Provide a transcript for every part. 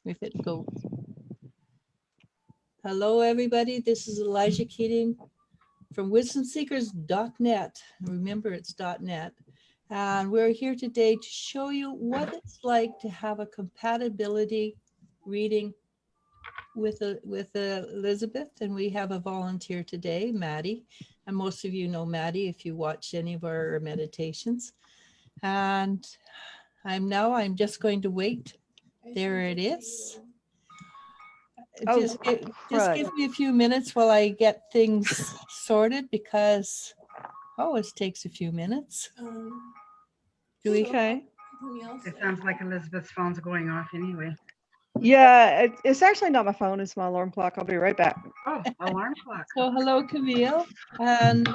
if it goes. Hello, everybody. This is Elijah Keating from wisdomseekers.net. Remember, it's .net. And we're here today to show you what it's like to have a compatibility reading with Elizabeth. And we have a volunteer today, Maddie. And most of you know Maddie if you watch any of our meditations. And I'm just going to wait. There it is. Just give me a few minutes while I get things sorted because it takes a few minutes. Do we? Okay. It sounds like Elizabeth's phone's going off anyway. Yeah, it's actually not my phone. It's my alarm clock. I'll be right back. Oh, alarm clock. So hello, Camille, and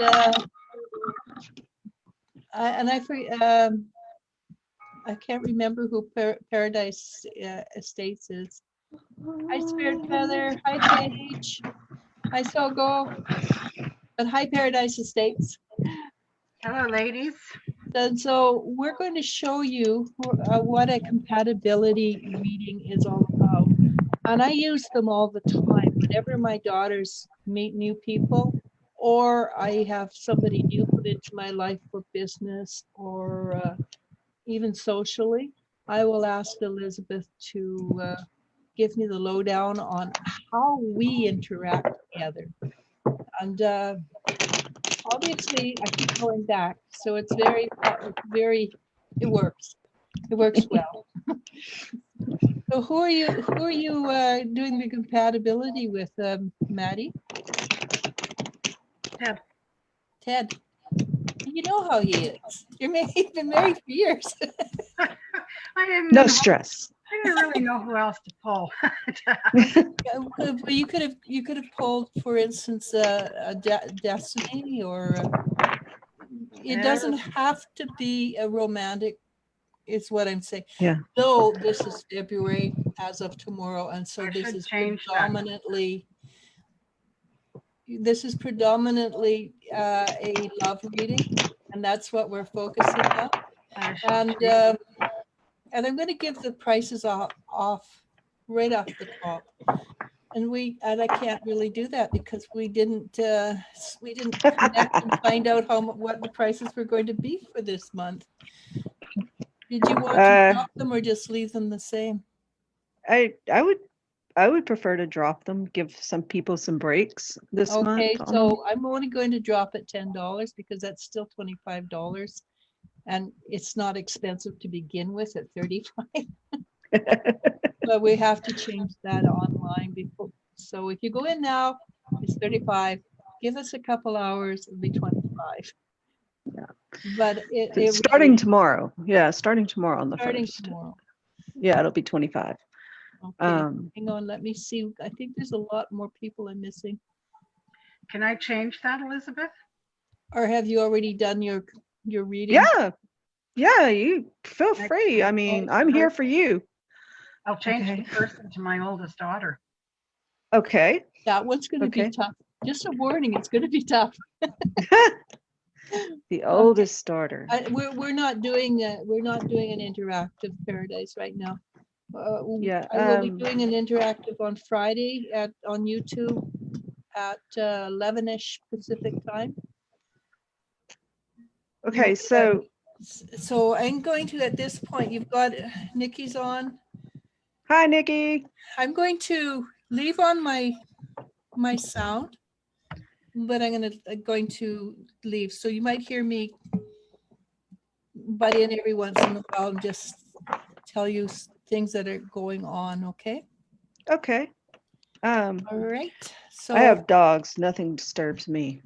I can't remember who Paradise Estates is. Hi, Spirit Feather. Hi, Paige. Hi, Sogo. But hi, Paradise Estates. Hello, ladies. And so we're going to show you what a compatibility reading is all about. And I use them all the time. Whenever my daughters meet new people, or I have somebody new put into my life for business or even socially, I will ask Elizabeth to give me the lowdown on how we interact together. And obviously, I keep going back, so it's it works. It works well. So who are you doing the compatibility with, Maddie? Ted. Ted. You know how he is. You've been married for years. No stress. I didn't really know who else to pull. You could have pulled, for instance, Destiny, or it doesn't have to be a romantic. Is what I'm saying. Yeah. Though this is February as of tomorrow, and so this is predominantly a love reading, and that's what we're focusing on. And I'm going to give the prices off right off the top. And I can't really do that because we didn't connect and find out what the prices were going to be for this month. Did you want to drop them or just leave them the same? I would prefer to drop them, give some people some breaks this month. Okay, so I'm only going to drop it $10 because that's still $25. And it's not expensive to begin with at $35. But we have to change that online before. So if you go in now, it's $35. Give us a couple hours, it'll be $25. Yeah. But starting tomorrow. Yeah, starting tomorrow on the 1st. Tomorrow. Yeah, it'll be $25. Okay. Hang on, let me see. I think there's a lot more people I'm missing. Can I change that, Elizabeth? Or have you already done your reading? Yeah, you feel free. I mean, I'm here for you. I'll change the person to my oldest daughter. Okay. That one's going to be tough. Just a warning, it's going to be tough. The oldest daughter. We're not doing an interactive Paradise right now. I will be doing an interactive on Friday on YouTube at 11ish Pacific time. Okay, so I'm going to, at this point, you've got Nikki's on. Hi, Nikki. I'm going to leave on my sound, but I'm going to leave. So you might hear me butt in every once in a while and just tell you things that are going on, okay? Okay. All right. So I have dogs. Nothing disturbs me.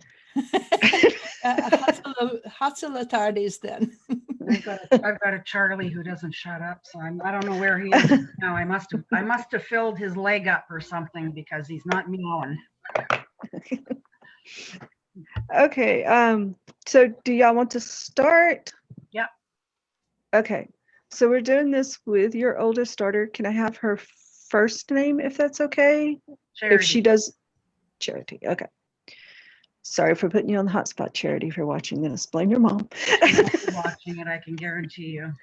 Hasta la tardes then. I've got a Charlie who doesn't shut up, so I don't know where he is now. I must have filled his leg up or something because he's not meowing. Okay. So do y'all want to start? Yeah. Okay. So we're doing this with your oldest daughter. Can I have her first name if that's okay? Charity. If she does. Charity. Okay. Sorry for putting you on the hot spot, Charity, if you're watching this. Blame your mom. She won't be watching it, I can guarantee you.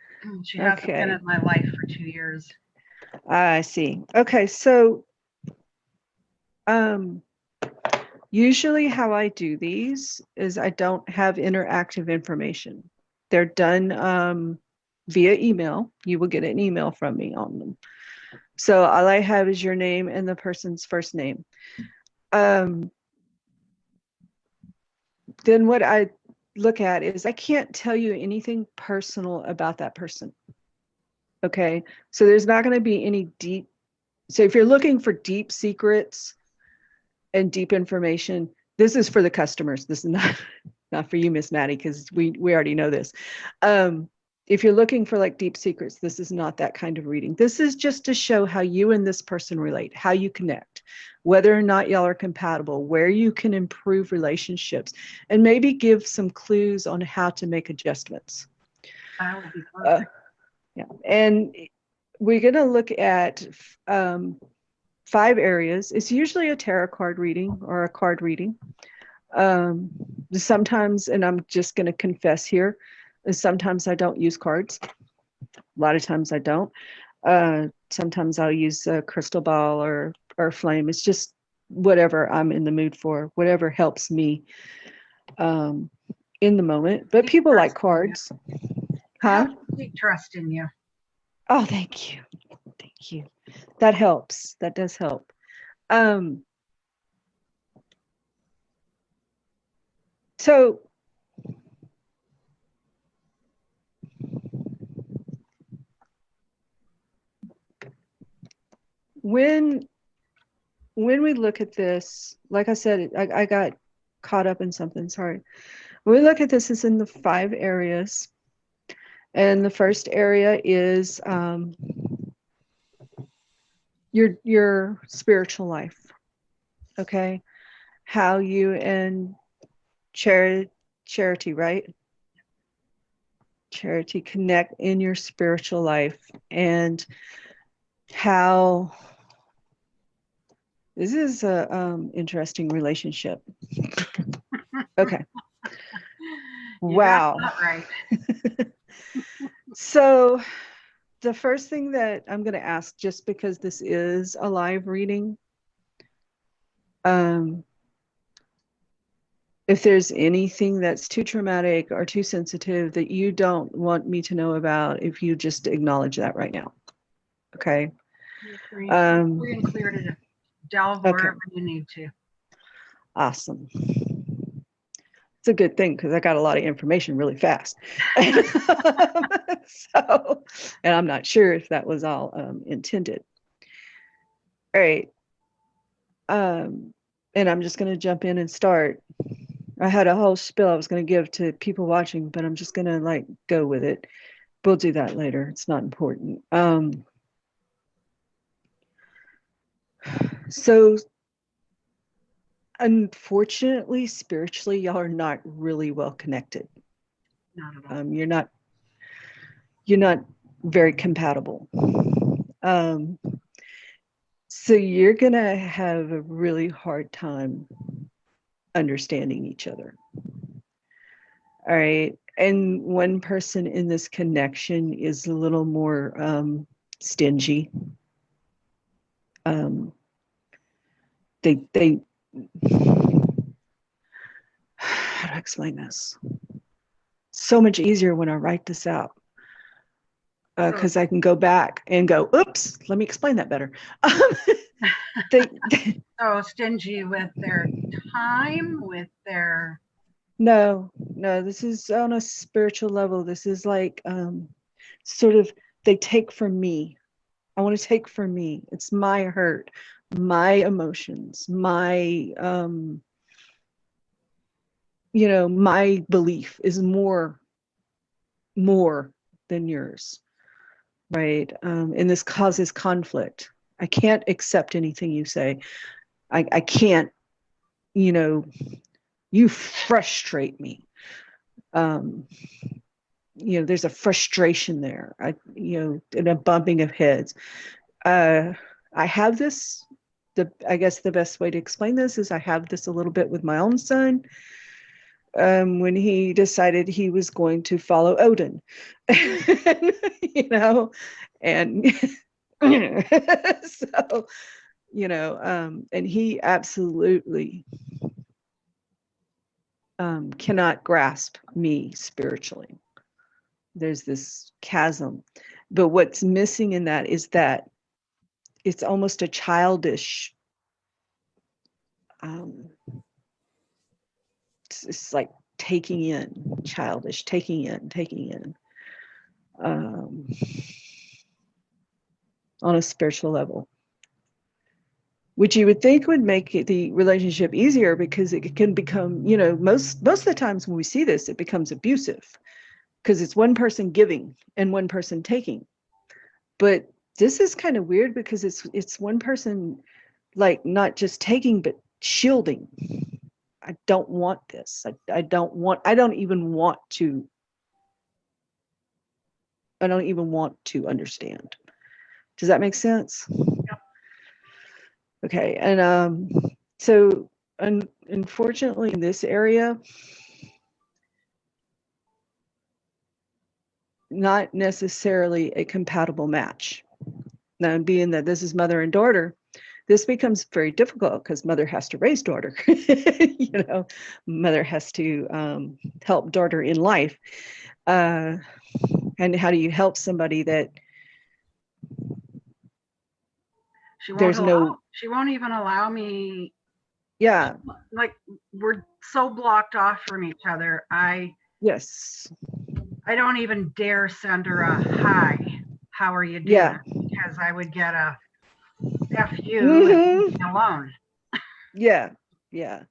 She hasn't been in my life for 2 years. I see. Okay, so usually how I do these is I don't have interactive information. They're done via email. You will get an email from me on them. So all I have is your name and the person's first name. Then what I look at is I can't tell you anything personal about that person. Okay, so there's not going to be any deep. So if you're looking for deep secrets and deep information, this is for the customers. This is not for you, Miss Maddie, because we already know this. If you're looking for like deep secrets, this is not that kind of reading. This is just to show how you and this person relate, how you connect, whether or not y'all are compatible, where you can improve relationships, and maybe give some clues on how to make adjustments. That would be perfect. Yeah, and we're going to look at 5 areas. It's usually a tarot card reading or a card reading. Sometimes, and I'm just going to confess here, sometimes I don't use cards. A lot of times I don't. Sometimes I'll use a crystal ball or flame. It's just whatever I'm in the mood for, whatever helps me in the moment. But people like cards. I Huh? have complete trust in you. Oh, thank you. Thank you. That helps. That does help. So when we look at this, like I said, I got caught up in something, sorry. When we look at this, it's in the 5 areas. And the first area is your spiritual life. Okay. How you and Charity, right? Charity connect in your spiritual life, and how this is a interesting relationship. Okay. Wow. Right. So the first thing that I'm going to ask, just because this is a live reading, if there's anything that's too traumatic or too sensitive that you don't want me to know about, if you just acknowledge that right now. Okay. Free and clear to delve wherever you need to. Awesome. It's a good thing because I got a lot of information really fast. So, and I'm not sure if that was all intended. All right. And I'm just going to jump in and start. I had a whole spiel I was going to give to people watching, but I'm just going to like go with it. We'll do that later. It's not important. So unfortunately, spiritually, y'all are not really well connected. Not at all. You're not very compatible. So you're gonna have a really hard time understanding each other. All right. And one person in this connection is a little more stingy. They how do I explain this? So much easier when I write this out. Because I can go back and go, oops, let me explain that better. So stingy with their time, with their... No, this is on a spiritual level. This is like sort of, they take from me. I want to take from me. It's my hurt, my emotions, my, my belief is more than yours. Right. And this causes conflict. I can't accept anything you say. I can't, you frustrate me. There's a frustration there, and a bumping of heads. I have this, I guess the best way to explain this is I have this a little bit with my own son. When he decided he was going to follow Odin, and So, and he absolutely cannot grasp me spiritually. There's this chasm. But what's missing in that is that it's almost a childish, it's like taking in, childish, taking in, on a spiritual level, which you would think would make the relationship easier, because it can become, most of the times when we see this, it becomes abusive because it's one person giving and one person taking. But this is kind of weird because it's one person, like, not just taking but shielding. I don't want this. I don't even want to understand. Does that make sense? Yep. Okay. And so unfortunately in this area, not necessarily a compatible match. Now, being that this is mother and daughter, this becomes very difficult because mother has to raise daughter. Mother has to help daughter in life. And how do you help somebody that She won't there's allow, no, she won't even allow me. yeah, Like, we're so blocked off from each other. yes, I don't even dare send her a hi, how are you doing? yeah, Because I would get a F you and hmm, leave me alone. yeah, yeah.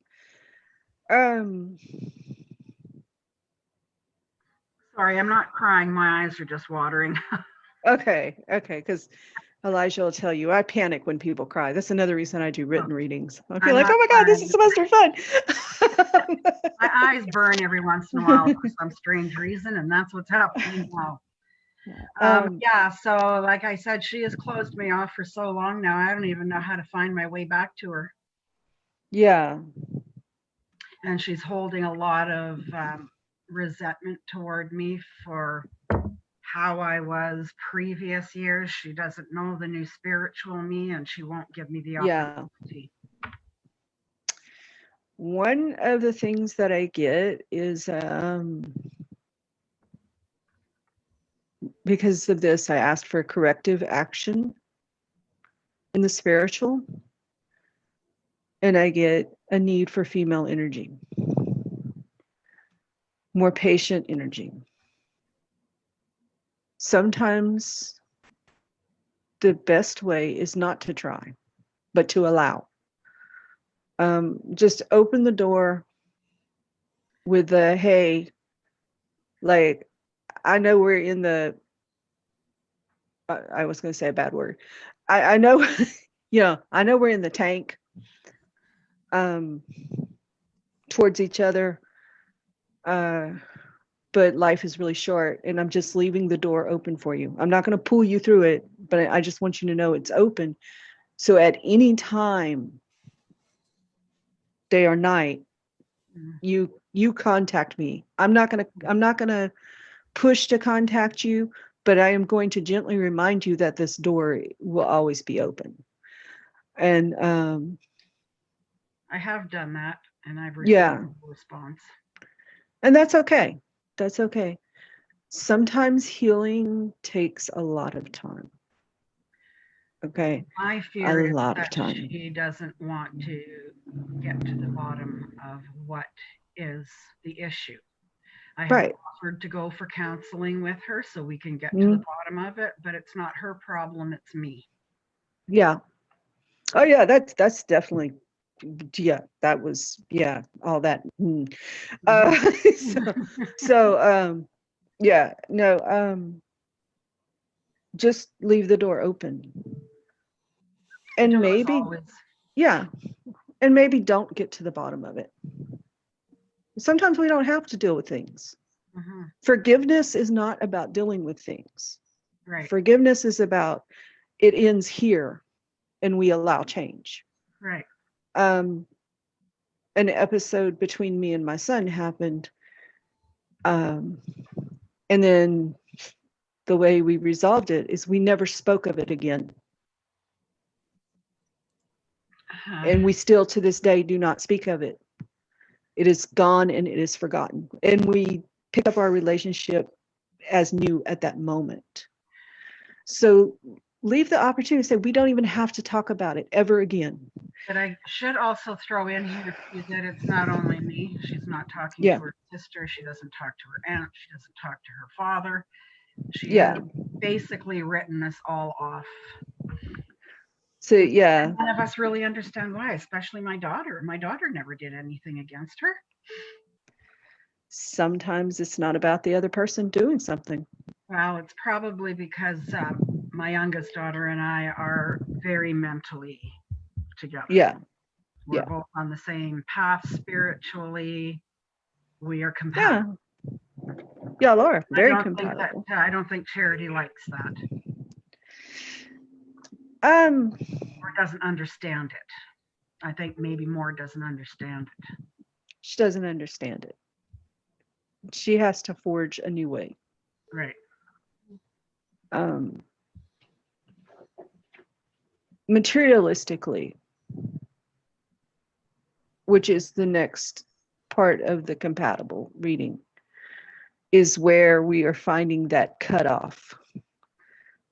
Sorry, I'm not crying. My eyes are just watering. Okay, because Elijah will tell you I panic when people cry. That's another reason I do written readings. I'll be I'm like, not oh my God, this is crying. supposed to be fun. My eyes burn every once in a while for some strange reason, and that's what's happening now. Yeah, so like I said, she has closed me off for so long now. I don't even know how to find my way back to her. Yeah, And she's holding a lot of resentment toward me for how I was previous years. She doesn't know the new spiritual me, and she won't give me the yeah. opportunity. One of the things that I get is because of this, I asked for corrective action in the spiritual, and I get a need for female energy, more patient energy. Sometimes the best way is not to try, but to allow. Just open the door with the, hey, like, I know we're in the, I was going to say a bad word. I know, I know we're in the tank towards each other, but life is really short, and I'm just leaving the door open for you. I'm not going to pull you through it, but I just want you to know it's open. So at any time, day or night, you contact me. I'm not gonna push to contact you, but I am going to gently remind you that this door will always be open. And I have done that, and I've received yeah, a response. and that's okay. That's okay. Sometimes healing takes a lot of time. Okay, My a fear is lot of that time. she doesn't want to get to the bottom of what is the issue. I have Right. offered to go for counseling with her so we can get to the Mm, bottom of it, but it's not her problem, it's me. yeah. Oh yeah, that's definitely, yeah, that was, yeah, all that. Uh, so yeah, no, just leave the door open. The And door is maybe, always, yeah, and maybe don't get to the bottom of it. Sometimes we don't have to deal with things. Forgiveness is not about dealing with things. right, Forgiveness is about, it ends here and we allow change. right. An episode between me and my son happened, and then the way we resolved it is we never spoke of it again. And we still to this day do not speak of it. It is gone and it is forgotten. And we pick up our relationship as new at that moment. So leave the opportunity to say, we don't even have to talk about it ever again. But I should also throw in here too that it's not only me. She's not talking Yeah. to her sister. She doesn't talk to her aunt. She doesn't talk to her father. She Yeah. has basically written us all off. So yeah, None of us really understand why, especially my daughter. My daughter never did anything against her. sometimes it's not about the other person doing something. Well, it's probably because my youngest daughter and I are very mentally together. Yeah. We're Yeah. both on the same path spiritually. We are compatible. Yeah. Y'all are very compatible. I don't think Charity likes that Um, or doesn't understand it. I think maybe more doesn't understand it. she doesn't understand it. She has to forge a new way. Right. Materialistically, which is the next part of the compatible reading, is where we are finding that cutoff,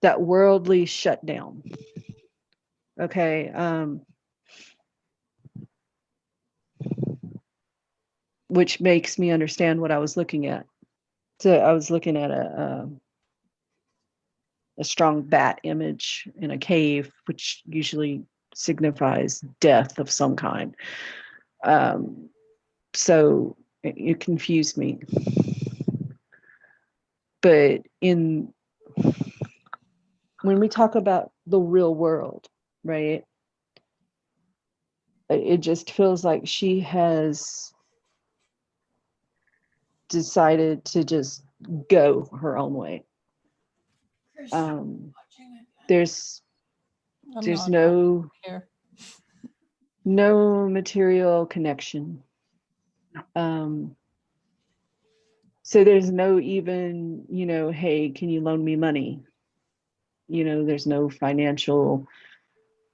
that worldly shutdown. Okay. Which makes me understand what I was looking at. So I was looking at a strong bat image in a cave, which usually signifies death of some kind. So it confused me. But when we talk about the real world, right? It just feels like she has decided to just go her own way. There's no material connection. So there's no even, hey, can you loan me money? There's no financial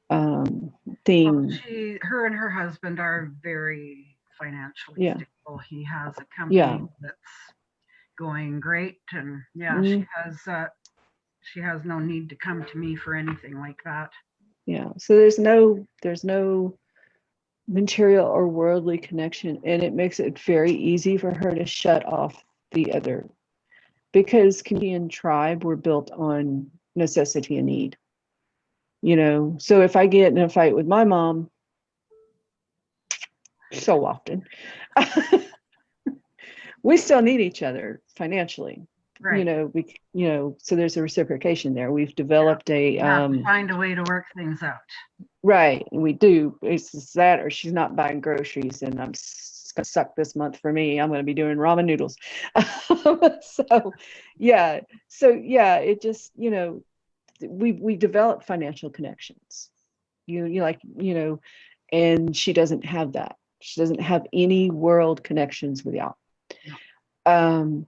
thing. Well, her and her husband are very financially stable. He has a company that's going great, and she has no need to come to me for anything like that. Yeah. So there's no material or worldly connection, and it makes it very easy for her to shut off the other, because community and tribe were built on necessity and need. So if I get in a fight with my mom, so often, we still need each other financially. Right. So there's a reciprocation there. We've developed you have to find a way to work things out. Right. We do. It's that, or she's not buying groceries and I'm gonna suck this month for me. I'm going to be doing ramen noodles. It just, we develop financial connections. And she doesn't have that. She doesn't have any world connections with y'all. No.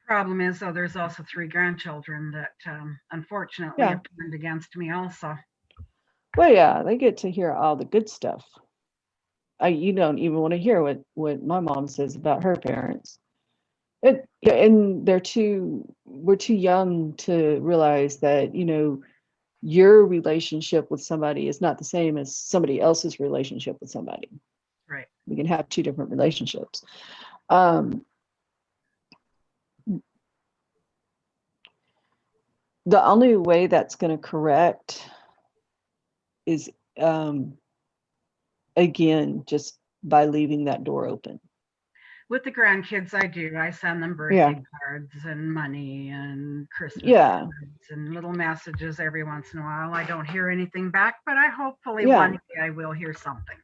Problem is, though, there's also 3 grandchildren that unfortunately have turned against me also. Well, yeah, they get to hear all the good stuff. You don't even want to hear what my mom says about her parents. And we're too young to realize that, your relationship with somebody is not the same as somebody else's relationship with somebody. Right. We can have 2 different relationships. The only way that's going to correct is, again, just by leaving that door open. With the grandkids, I do. I send them birthday cards and money and Christmas cards and little messages every once in a while. I don't hear anything back, but hopefully one day I will hear something.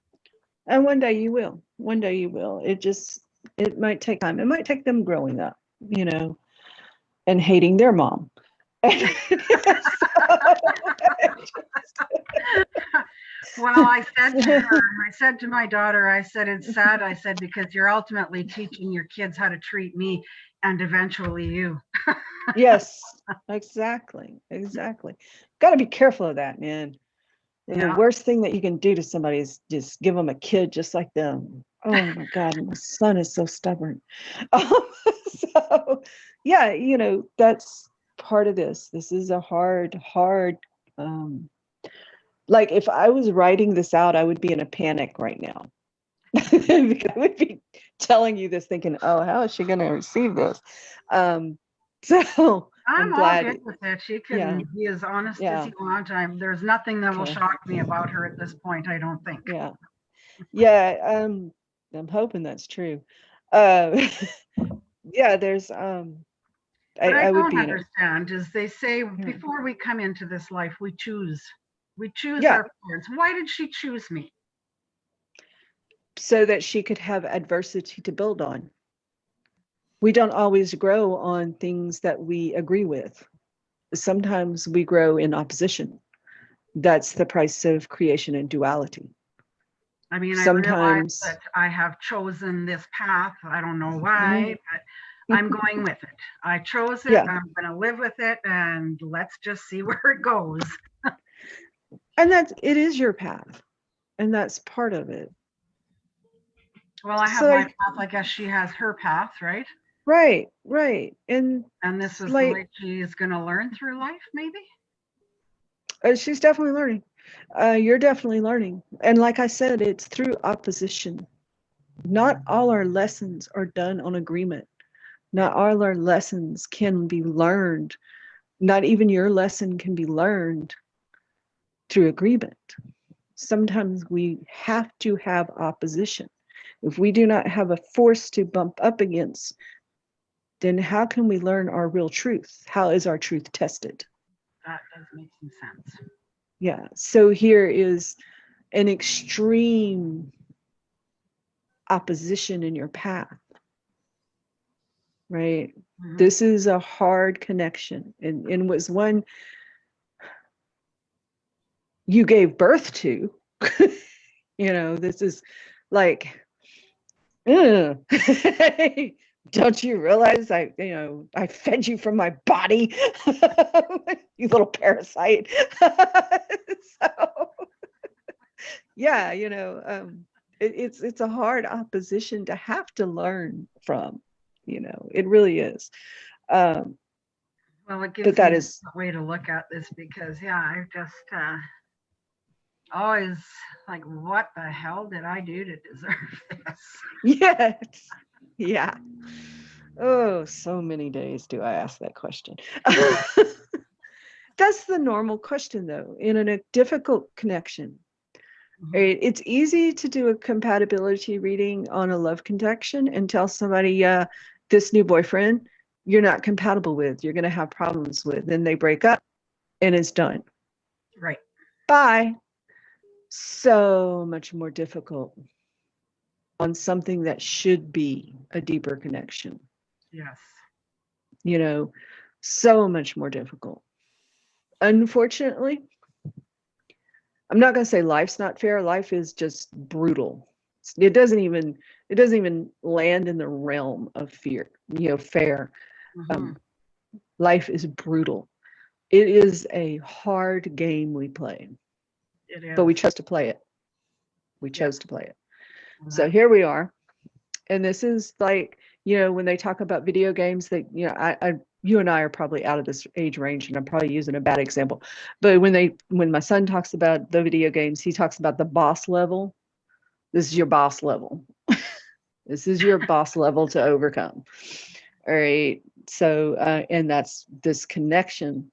And one day you will. One day you will. It might take time. It might take them growing up, and hating their mom. Well, I said to my daughter, I said, it's sad. I said, because you're ultimately teaching your kids how to treat me and eventually you. Yes, exactly. Exactly. Got to be careful of that, man. And the Yeah. worst thing that you can do to somebody is just give them a kid just like them. Oh my God, my son is so stubborn. Um, so, yeah, that's part of this. This is a hard, um, like if I was writing this out, I would be in a panic right now. Because I would be telling you this thinking, oh, how is she going to receive this? So I'm I'm all glad. good with it. She Yeah, can be as honest as yeah, you want. There's nothing that will okay, shock me about her at this point, I don't think. yeah. Yeah, I'm hoping that's true. Uh, yeah, there's What I I would don't be in it. understand is they say Yeah. before we come into this life, we choose. We choose Yeah, our parents. Why did she choose me? so that she could have adversity to build on. We don't always grow on things that we agree with. Sometimes we grow in opposition. That's the price of creation and duality. I mean, I realize Sometimes, that I have chosen this path. I don't know why, mhm, but I'm going with it. I chose it. yeah, I'm going to live with it, and let's just see where it goes. and it is your path, and that's part of it. Well, I have So my like, path. I guess she has her path, right? right, and And this is the like, way she is going to learn through life, maybe? she's definitely learning. You're definitely learning. And like I said, it's through opposition. Not all our lessons are done on agreement. Not all our lessons can be learned. Not even your lesson can be learned through agreement. Sometimes we have to have opposition. If we do not have a force to bump up against, then how can we learn our real truth? How is our truth tested? That does make some sense. Yeah. So here is an extreme opposition in your path, right? Mm-hmm. This is a hard connection, and was one you gave birth to. This is like, ugh. Don't you realize I fed you from my body, you little parasite. So yeah, it's a hard opposition to have to learn from. It really is. Um, Well, it but gives that me is, a way to look at this because, yeah, I just always like, what the hell did I do to deserve this? yes, yeah. Oh, so many days do I ask that question. That's the normal question, though, in a difficult connection. Right? It's easy to do a compatibility reading on a love connection and tell somebody, yeah, this new boyfriend, you're not compatible with, you're going to have problems with. Then they break up and it's done. Right. Bye. So much more difficult on something that should be a deeper connection. Yes. So much more difficult. Unfortunately, I'm not going to say life's not fair. Life is just brutal. It doesn't even land in the realm of fear, fair. Mm-hmm. Life is brutal. It is a hard game we play, It but is. we chose to play it. We Yep. chose to play it. And So that's here we are. And this is like, when they talk about video games that, you and I are probably out of this age range and I'm probably using a bad example. But when my son talks about the video games, he talks about the boss level. This is your boss level. This is your boss level to overcome. All right. So, and that's this connection,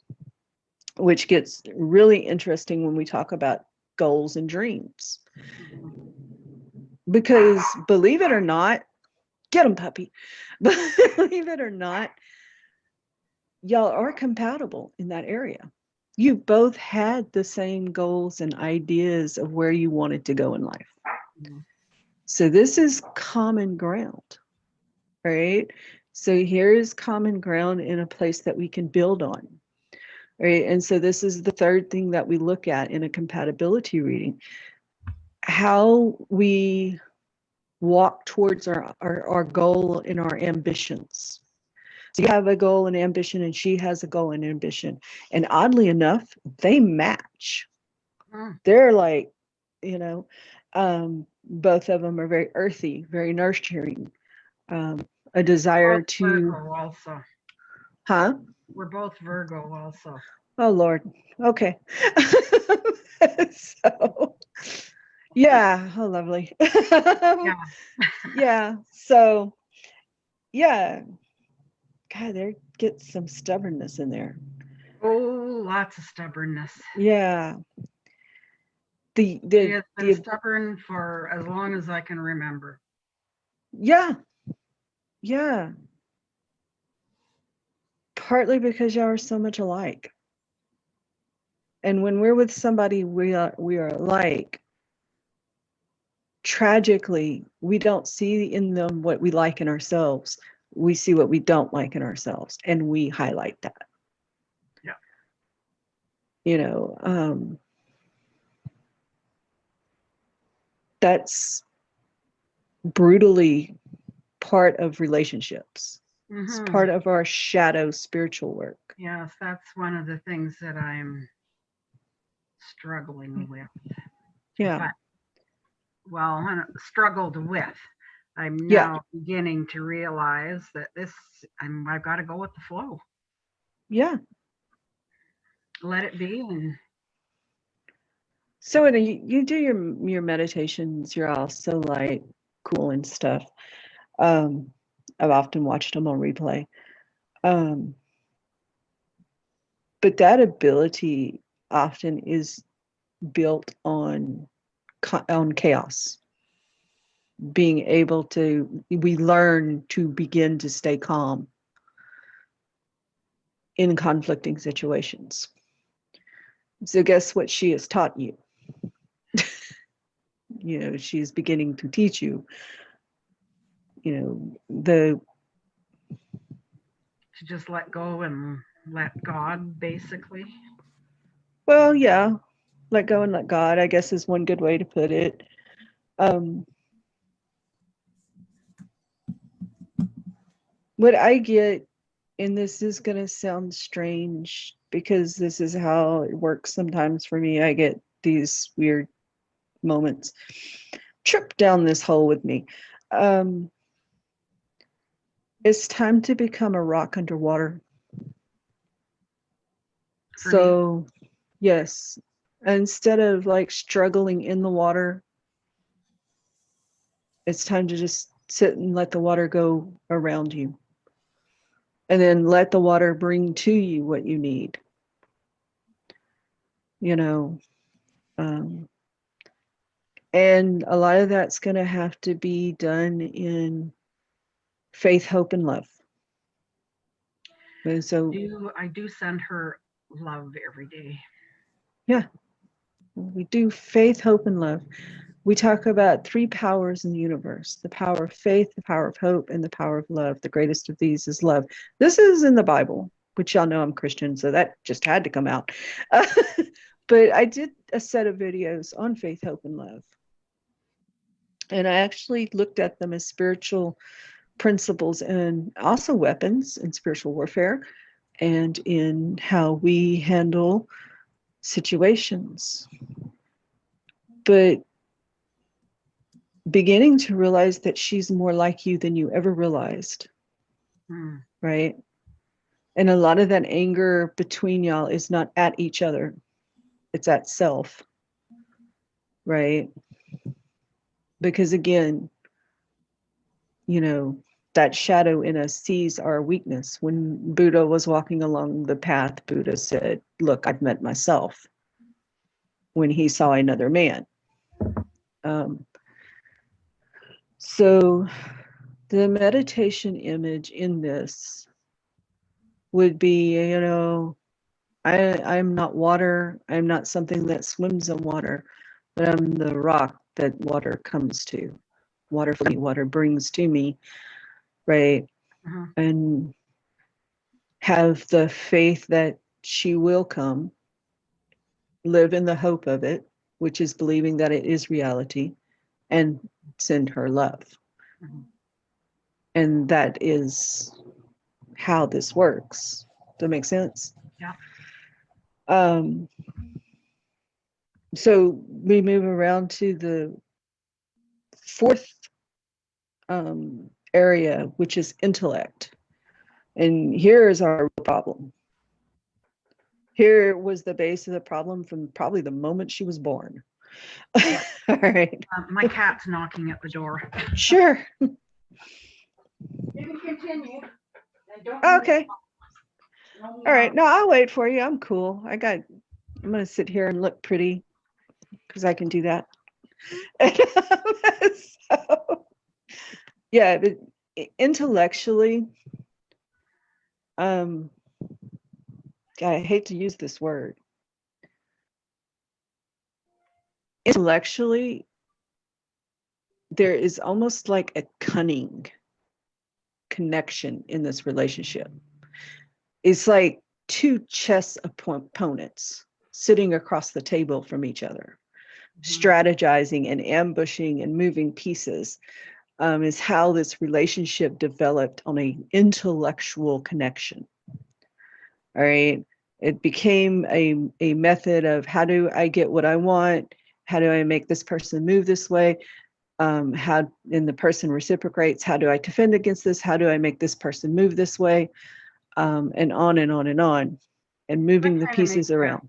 which gets really interesting when we talk about goals and dreams. Because believe it or not, get them, puppy. Believe it or not, y'all are compatible in that area. You both had the same goals and ideas of where you wanted to go in life. mm-hmm. So this is common ground, right? So here's common ground in a place that we can build on, right? And so this is the third thing that we look at in a compatibility reading. how we walk towards our goal and our ambitions. So you have a goal and ambition, and she has a goal and ambition. And oddly enough, they match. Mm. They're like, you know, both of them are very earthy, very nurturing, a desire Both to, Virgo also. huh? We're both Virgo also. Oh, Lord. Okay. So, yeah. Oh, lovely. Yeah. Yeah. So, yeah. God, there gets some stubbornness in there. Oh, lots of stubbornness. Yeah. The, She the, has been the, stubborn for as long as I can remember. yeah. Yeah. Partly because y'all are so much alike. And when we're with somebody we are alike, tragically, we don't see in them what we like in ourselves. We see what we don't like in ourselves, and we highlight that. Yeah. You know, that's brutally part of relationships. It's Mm-hmm. part of our shadow spiritual work. Yes, that's one of the things that I'm struggling with. Yeah. But, well, struggled with. I'm Yeah. now beginning to realize that I've got to go with the flow. Yeah. Let it be. And So when you do your meditations, you're also like cool and stuff. I've often watched them on replay. But that ability often is built on chaos. Being able to, we learn to begin to stay calm in conflicting situations. So guess what she has taught you? You know, she's beginning to teach you, you know, to just let go and let God, basically. well, yeah, let go and let God, I guess, is one good way to put it. What I get, and this is going to sound strange because this is how it works sometimes for me, I get these weird moments. Trip down this hole with me. It's time to become a rock underwater. For me. So, yes, instead of like struggling in the water, it's time to just sit and let the water go around you. And then let the water bring to you what you need. You know, and a lot of that's going to have to be done in faith, hope, and love. And so, I do send her love every day. yeah, we do faith, hope, and love. We talk about three powers in the universe: the power of faith, the power of hope, and the power of love. The greatest of these is love. This is in the Bible, which y'all know I'm Christian, so that just had to come out. But I did a set of videos on faith, hope, and love. And I actually looked at them as spiritual principles and also weapons in spiritual warfare and in how we handle situations. But beginning to realize that she's more like you than you ever realized, right? And a lot of that anger between y'all is not at each other, it's at self, right? Because again, you know, that shadow in us sees our weakness. When Buddha was walking along the path, Buddha said, "Look, I've met myself," when he saw another man. So the meditation image in this would be, you know, I'm not water. I'm not something that swims in water, but I'm the rock that water comes to. Water for me, water brings to me, right? Uh-huh. And have the faith that she will come, live in the hope of it, which is believing that it is reality, and send her love. Mhm. And that is how this works. Does that make sense? Yeah. So we move around to the fourth area, which is intellect. And here is our problem. Here was the base of the problem from probably the moment she was born. All right. My cat's knocking at the door. Sure. You can continue. And don't Okay. no, All right. No, I'll wait for you. I'm cool. I'm going to sit here and look pretty because I can do that. So, yeah, but intellectually, God, I hate to use this word. Intellectually, there is almost like a cunning connection in this relationship. It's like two chess opponents sitting across the table from each other, strategizing and ambushing and moving pieces. Is how this relationship developed on an intellectual connection. All right. It became a method of how do I get what I want? How do I make this person move this way? And the person reciprocates. How do I defend against this? How do I make this person move this way? And on and on and on, and moving the pieces around.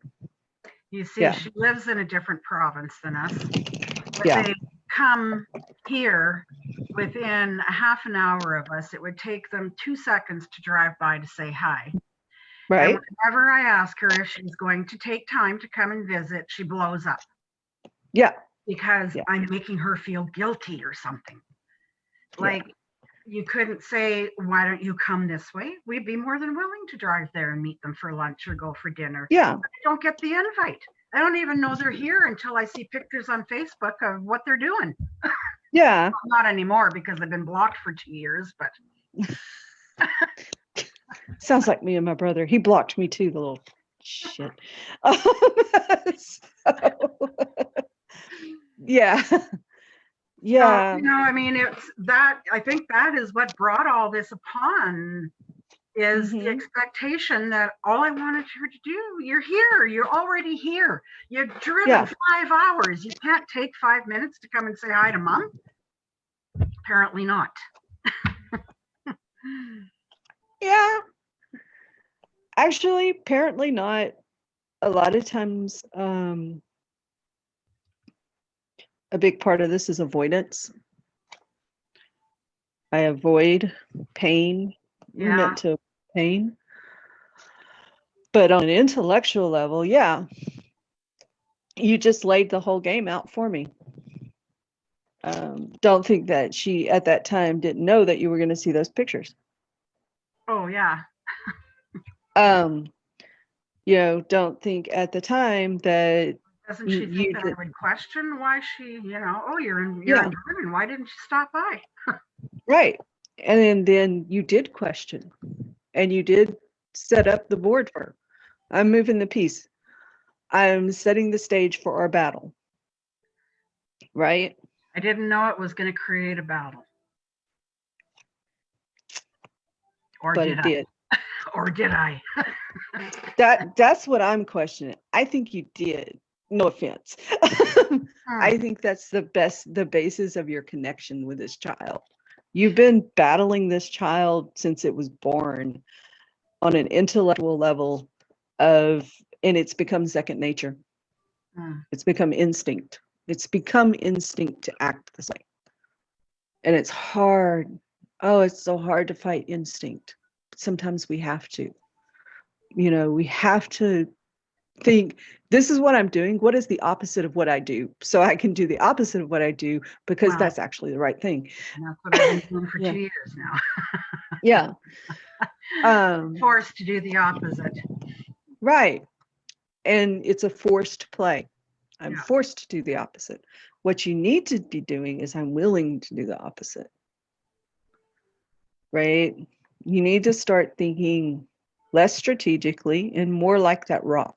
You see, Yeah. she lives in a different province than us. But Yeah. they come here within a half an hour of us. It would take them 2 seconds to drive by to say hi. Right. And whenever I ask her if she's going to take time to come and visit, she blows up. Yeah. Because I'm making her feel guilty or something. Like, you couldn't say, why don't you come this way? We'd be more than willing to drive there and meet them for lunch or go for dinner. Yeah. But I don't get the invite. I don't even know they're here until I see pictures on Facebook of what they're doing. Yeah. Well, not anymore because I've been blocked for 2 years, but. Sounds like me and my brother. He blocked me too, the little shit. Yeah. Yeah. I mean, it's that, I think that is what brought all this upon is the expectation that all I wanted her to do, you're here, you're already here. You've driven 5 hours. You can't take 5 minutes to come and say hi to mom? Apparently not. Yeah. Actually, apparently not. A lot of times, a big part of this is avoidance. I avoid pain. We're meant to pain. But on an intellectual level, yeah, you just laid the whole game out for me. Don't think that she at that time didn't know that you were going to see those pictures. Oh, yeah. Don't think at the time that doesn't she think that I would question why she, oh, you're in Vernon, why didn't you stop by? Right. And then you did question, and you did set up the board for her. I'm moving the piece. I'm setting the stage for our battle. Right? I didn't know it was going to create a battle. But it did. Or did I? That's what I'm questioning. I think you did. No offense. I think that's the basis of your connection with this child. You've been battling this child since it was born on an intellectual level and it's become second nature. It's become instinct. It's become instinct to act the same. And it's hard. Oh, it's so hard to fight instinct. Sometimes we have to. We have to think, this is what I'm doing. What is the opposite of what I do? So I can do the opposite of what I do because that's actually the right thing. And that's what I've been doing for 2 years now. Yeah. Forced to do the opposite. Right. And it's a forced play. I'm forced to do the opposite. What you need to be doing is I'm willing to do the opposite. Right? You need to start thinking less strategically and more like that rock.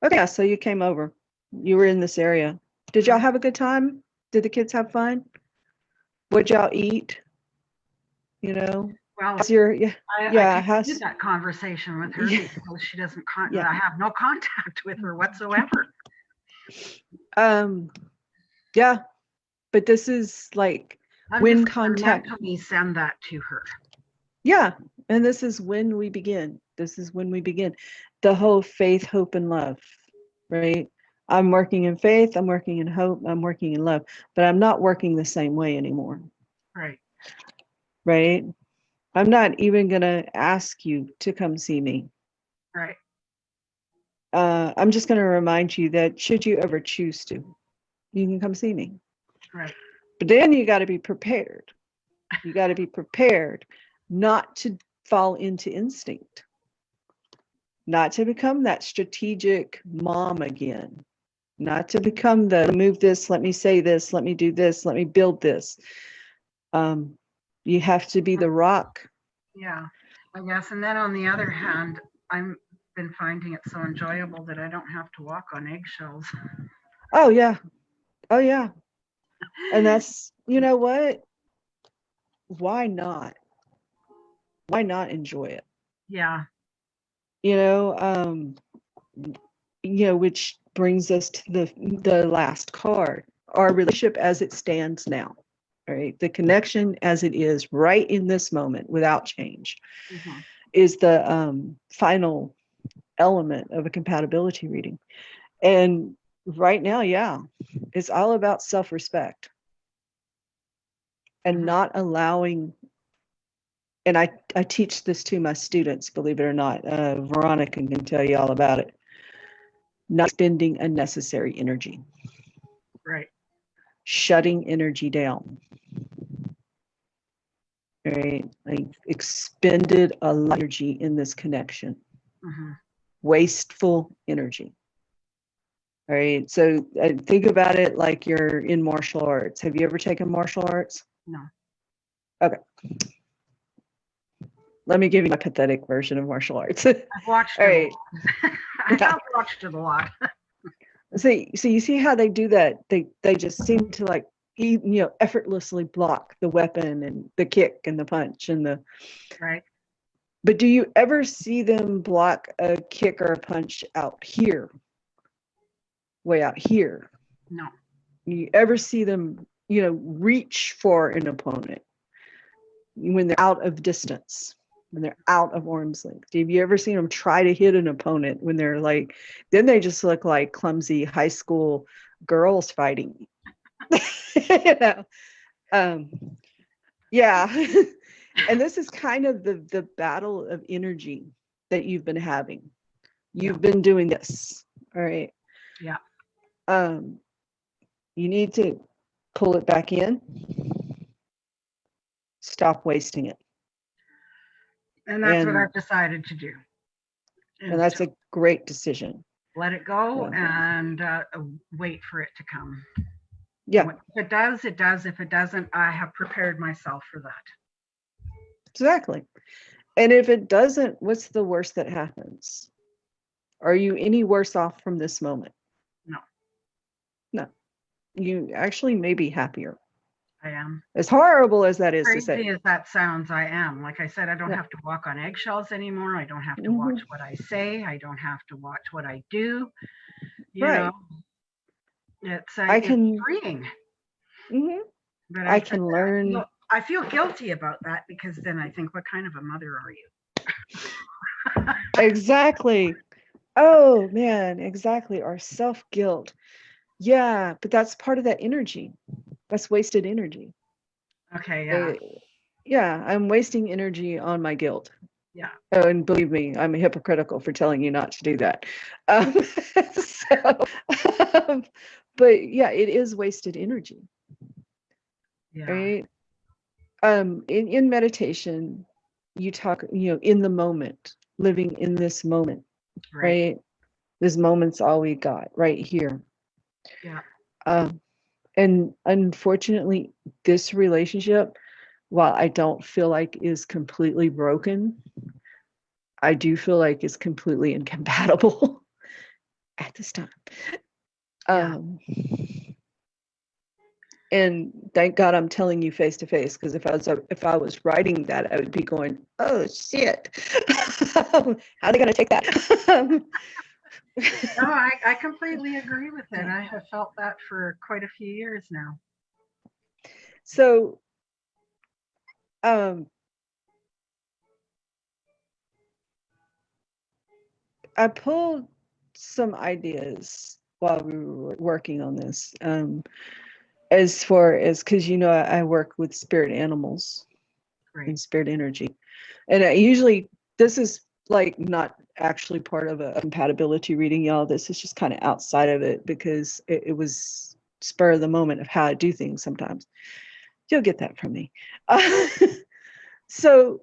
Okay, so you came over. You were in this area. Did y'all have a good time? Did the kids have fun? What'd y'all eat? You know, Well, how's your, yeah, I yeah, can't do how's, that conversation with her yeah, because she doesn't, yeah. I have no contact with her whatsoever. Yeah, but this is like I'm when just gonna contact, mentally send that to her. yeah, and this is when we begin. This is when we begin. The whole faith, hope, and love, right? I'm working in faith, I'm working in hope, I'm working in love, but I'm not working the same way anymore, Right. right? I'm not even going to ask you to come see me. Right. I'm just going to remind you that should you ever choose to, you can come see me. Right. But then you got to be prepared. You got to be prepared not to fall into instinct, not to become that strategic mom again, not to become the move this, let me say this, let me do this, let me build this. You have to be the rock. Yeah, I guess. And then on the other hand, I'm been finding it so enjoyable that I don't have to walk on eggshells. Oh, yeah. Oh, yeah. And that's, you know what? Why not? Why not enjoy it? Yeah. You know, which brings us to the last card, our relationship as it stands now, right? The connection as it is right in this moment without change Mm-hmm. is the final element of a compatibility reading. And right now, yeah, it's all about self-respect and Mm-hmm. not allowing, and I teach this to my students, believe it or not. Veronica can tell you all about it. Not spending unnecessary energy. Right. Shutting energy down. Right? Like expended a lot of energy in this connection. Mm-hmm. Wasteful energy. All right. So think about it like you're in martial arts. Have you ever taken martial arts? No. Okay. Let me give you my pathetic version of martial arts. I've watched All it. right. I have watched it a lot. So you see how they do that? They just seem to like effortlessly block the weapon and the kick and the punch and the. Right. But do you ever see them block a kick or a punch out here? Way out here? No. You ever see them, reach for an opponent when they're out of distance, when they're out of arm's length? Have you ever seen them try to hit an opponent when they're like, then they just look like clumsy high school girls fighting? you know, yeah. And this is kind of the battle of energy that you've been having. You've been doing this, all right? Yeah. You need to pull it back in. Stop wasting it. And that's what I've decided to do. And that's a great decision. Let it go Yeah. and wait for it to come. Yeah. If it does, it does. If it doesn't, I have prepared myself for that. Exactly. And if it doesn't, what's the worst that happens? Are you any worse off from this moment? No. No. You actually may be happier. I am. As horrible as that is to say. Crazy as that sounds, I am. Like I said, I don't have to walk on eggshells anymore. I don't have to watch what I say. I don't have to watch what I do. You know, it's freeing. Mm-hmm. But I can learn. I feel guilty about that because then I think, what kind of a mother are you? Exactly. Oh man, exactly. Our self-guilt. Yeah, but that's part of that energy. That's wasted energy. Okay, yeah. Yeah, I'm wasting energy on my guilt. Yeah. Oh, and believe me, I'm hypocritical for telling you not to do that. But yeah, it is wasted energy. Yeah. Right? In meditation, you talk, in the moment, living in this moment, right? This moment's all we got right here. Yeah. And unfortunately, this relationship, while I don't feel like is completely broken, I do feel like it's completely incompatible at this time. Yeah. And thank God I'm telling you face to face, because if I was writing that, I would be going, oh shit, how are they going to take that? No, I completely agree with it. I have felt that for quite a few years now. So, I pulled some ideas while we were working on this, as far as, because I work with spirit animals Right. and spirit energy, and I usually, this is like not actually part of a compatibility reading, y'all. This is just kind of outside of it, because it was spur of the moment of how I do things sometimes. You'll get that from me. So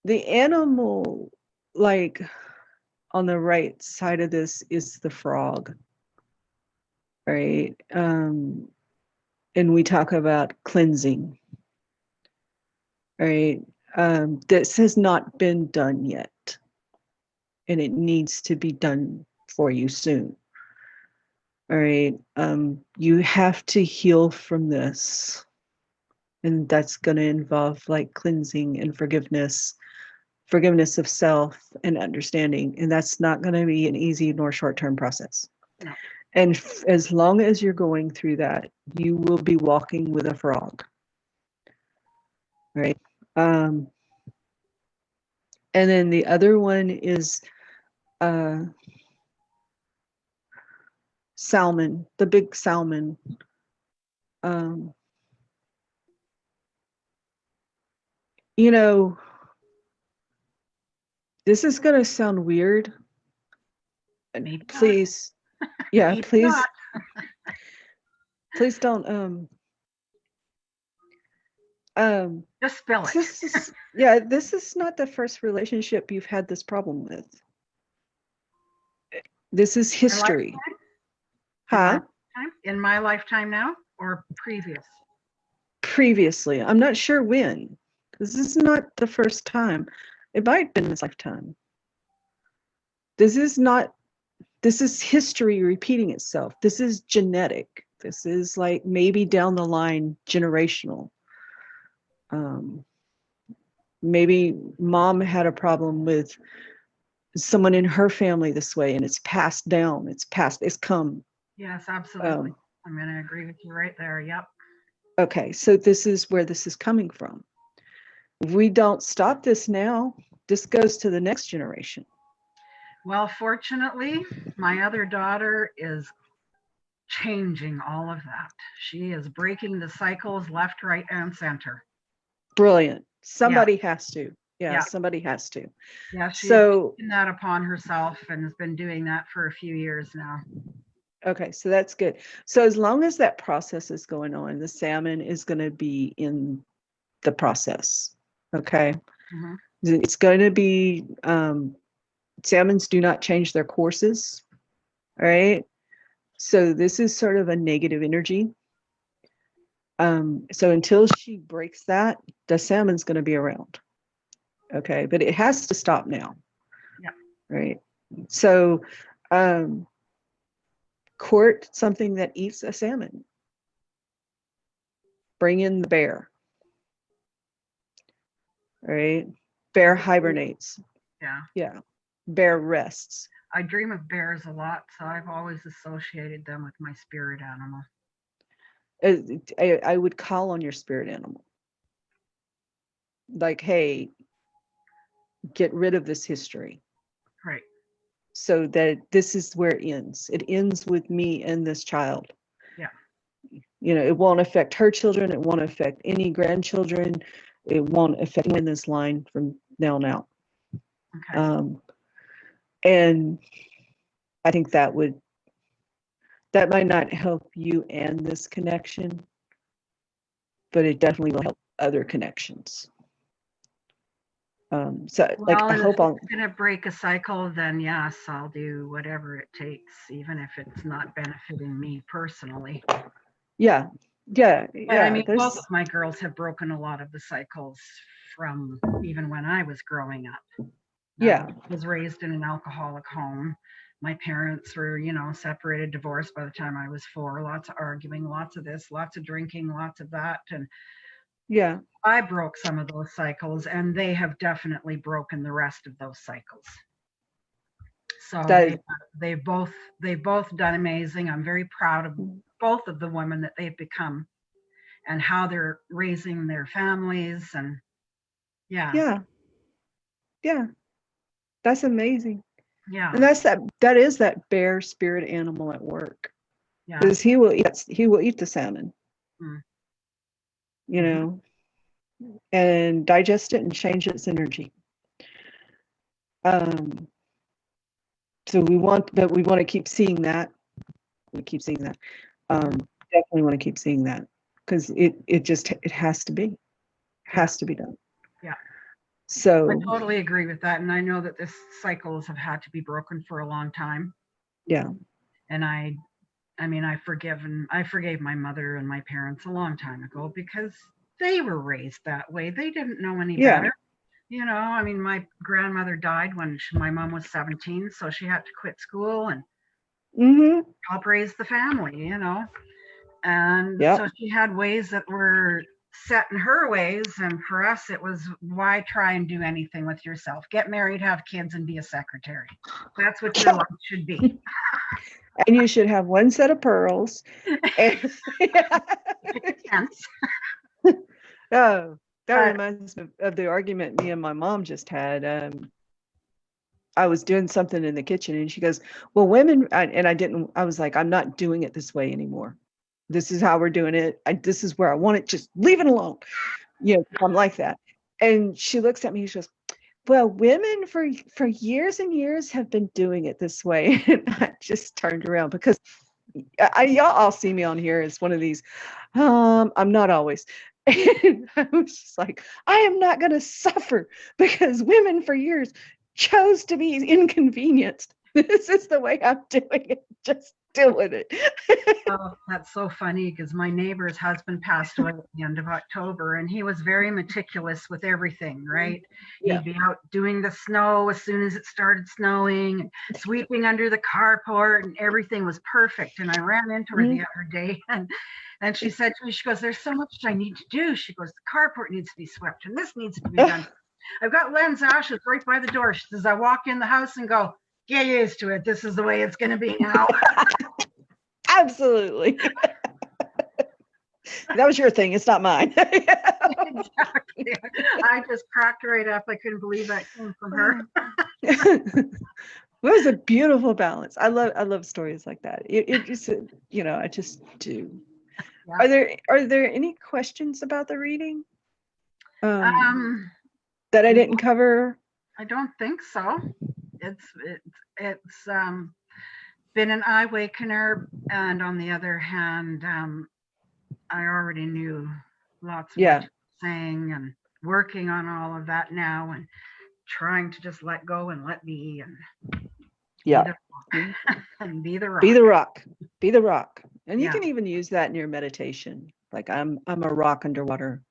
the animal, like on the right side of this, is the frog, right? And we talk about cleansing, right? This has not been done yet, and it needs to be done for you soon. All right. You have to heal from this, and that's going to involve like cleansing and forgiveness of self and understanding, and that's not going to be an easy nor short-term process. No. And as long as you're going through that, you will be walking with a frog, right? And then the other one is salmon, the big salmon. You know, this is going to sound weird. And Maybe not. please, yeah, Maybe please, not. please don't, Just spill it. this is not the first relationship you've had this problem with. This is history. Huh? In my lifetime now, or previous? Previously. I'm not sure when, because this is not the first time. It might have been this lifetime. This is history repeating itself. This is genetic. This is like maybe down the line generational. Maybe mom had a problem with someone in her family this way, and it's passed down. It's come. Yes, absolutely. I'm going to agree with you right there. Yep. Okay, so this is where this is coming from. If we don't stop this now, this goes to the next generation. Well, fortunately, my other daughter is changing all of that. She is breaking the cycles left, right, and center. Brilliant. Somebody has to. Yeah. Somebody has to. Yeah, she's so taken that upon herself and has been doing that for a few years now. Okay, so that's good. So as long as that process is going on, the salmon is going to be in the process. Okay. Mhm. It's going to be, salmons do not change their courses. All right. So this is sort of a negative energy. So until she breaks that, the salmon's going to be around. Okay. But it has to stop now. Yeah. Right. So, court something that eats a salmon. Bring in the bear. Right? Bear hibernates. Yeah. Yeah. Bear rests. I dream of bears a lot, so I've always associated them with my spirit animal. I would call on your spirit animal. Like, hey, get rid of this history. Right. So that this is where it ends. It ends with me and this child. Yeah. It won't affect her children. It won't affect any grandchildren. It won't affect anyone in this line from now on out. Okay. And I think that might not help you and this connection, but it definitely will help other connections. I hope I'm going to break a cycle, then yes, I'll do whatever it takes, even if it's not benefiting me personally. Yeah. But I mean, both of my girls have broken a lot of the cycles from even when I was growing up. Yeah. I was raised in an alcoholic home. my parents were, separated, divorced by the time I was 4, lots of arguing, lots of this, lots of drinking, lots of that. And Yeah. I broke some of those cycles, and they have definitely broken the rest of those cycles. So That they've both done amazing. I'm very proud of both of the women that they've become and how they're raising their families. And yeah. That's amazing. Yeah. And that is that bear spirit animal at work. Yeah. Because he will eat the salmon. Mm. You know, and digest it and change its energy. So we want to keep seeing that. We keep seeing that. Definitely want to keep seeing that because it has to be done. Yeah. So I totally agree with that. And I know that this cycles have had to be broken for a long time. Yeah. And I forgave my mother and my parents a long time ago because they were raised that way. They didn't know any better. My grandmother died when my mom was 17, so she had to quit school and help raise the family, And so she had ways that were set in her ways, and for us it was, why try and do anything with yourself? Get married, have kids, and be a secretary. That's what your life should be. And you should have one set of pearls. And oh, that reminds me of the argument me and my mom just had. I was doing something in the kitchen and she goes, well, women, I was like, I'm not doing it this way anymore. This is how we're doing it. This is where I want it. Just leave it alone. I'm like that. And she looks at me and she goes, well, women for years and years have been doing it this way. And I just turned around because y'all all see me on here as one of these. I'm not always. And I was just like, I am not going to suffer because women for years chose to be inconvenienced. This is the way I'm doing it. Just deal with it. Oh, that's so funny because my neighbor's husband passed away at the end of October, and he was very meticulous with everything, right? Yeah. He'd be out doing the snow as soon as it started snowing, sweeping under the carport, and everything was perfect. And I ran into her the other day, and she said to me, she goes, there's so much I need to do. She goes, the carport needs to be swept, and this needs to be done. I've got Len's ashes right by the door. She says, I walk in the house and go, get used to it. This is the way it's going to be now. Absolutely. That was your thing. It's not mine. Exactly. I just cracked right up. I couldn't believe that came from her. It was a beautiful balance. I love stories like that. It just, I just do. Yeah. Are there any questions about the reading? That I didn't cover? I don't think so. It's been an eye awakener, and on the other hand, I already knew lots of what you were saying, and working on all of that now, and trying to just let go and let be, and and be the rock. Be the rock. And you can even use that in your meditation. Like I'm a rock underwater.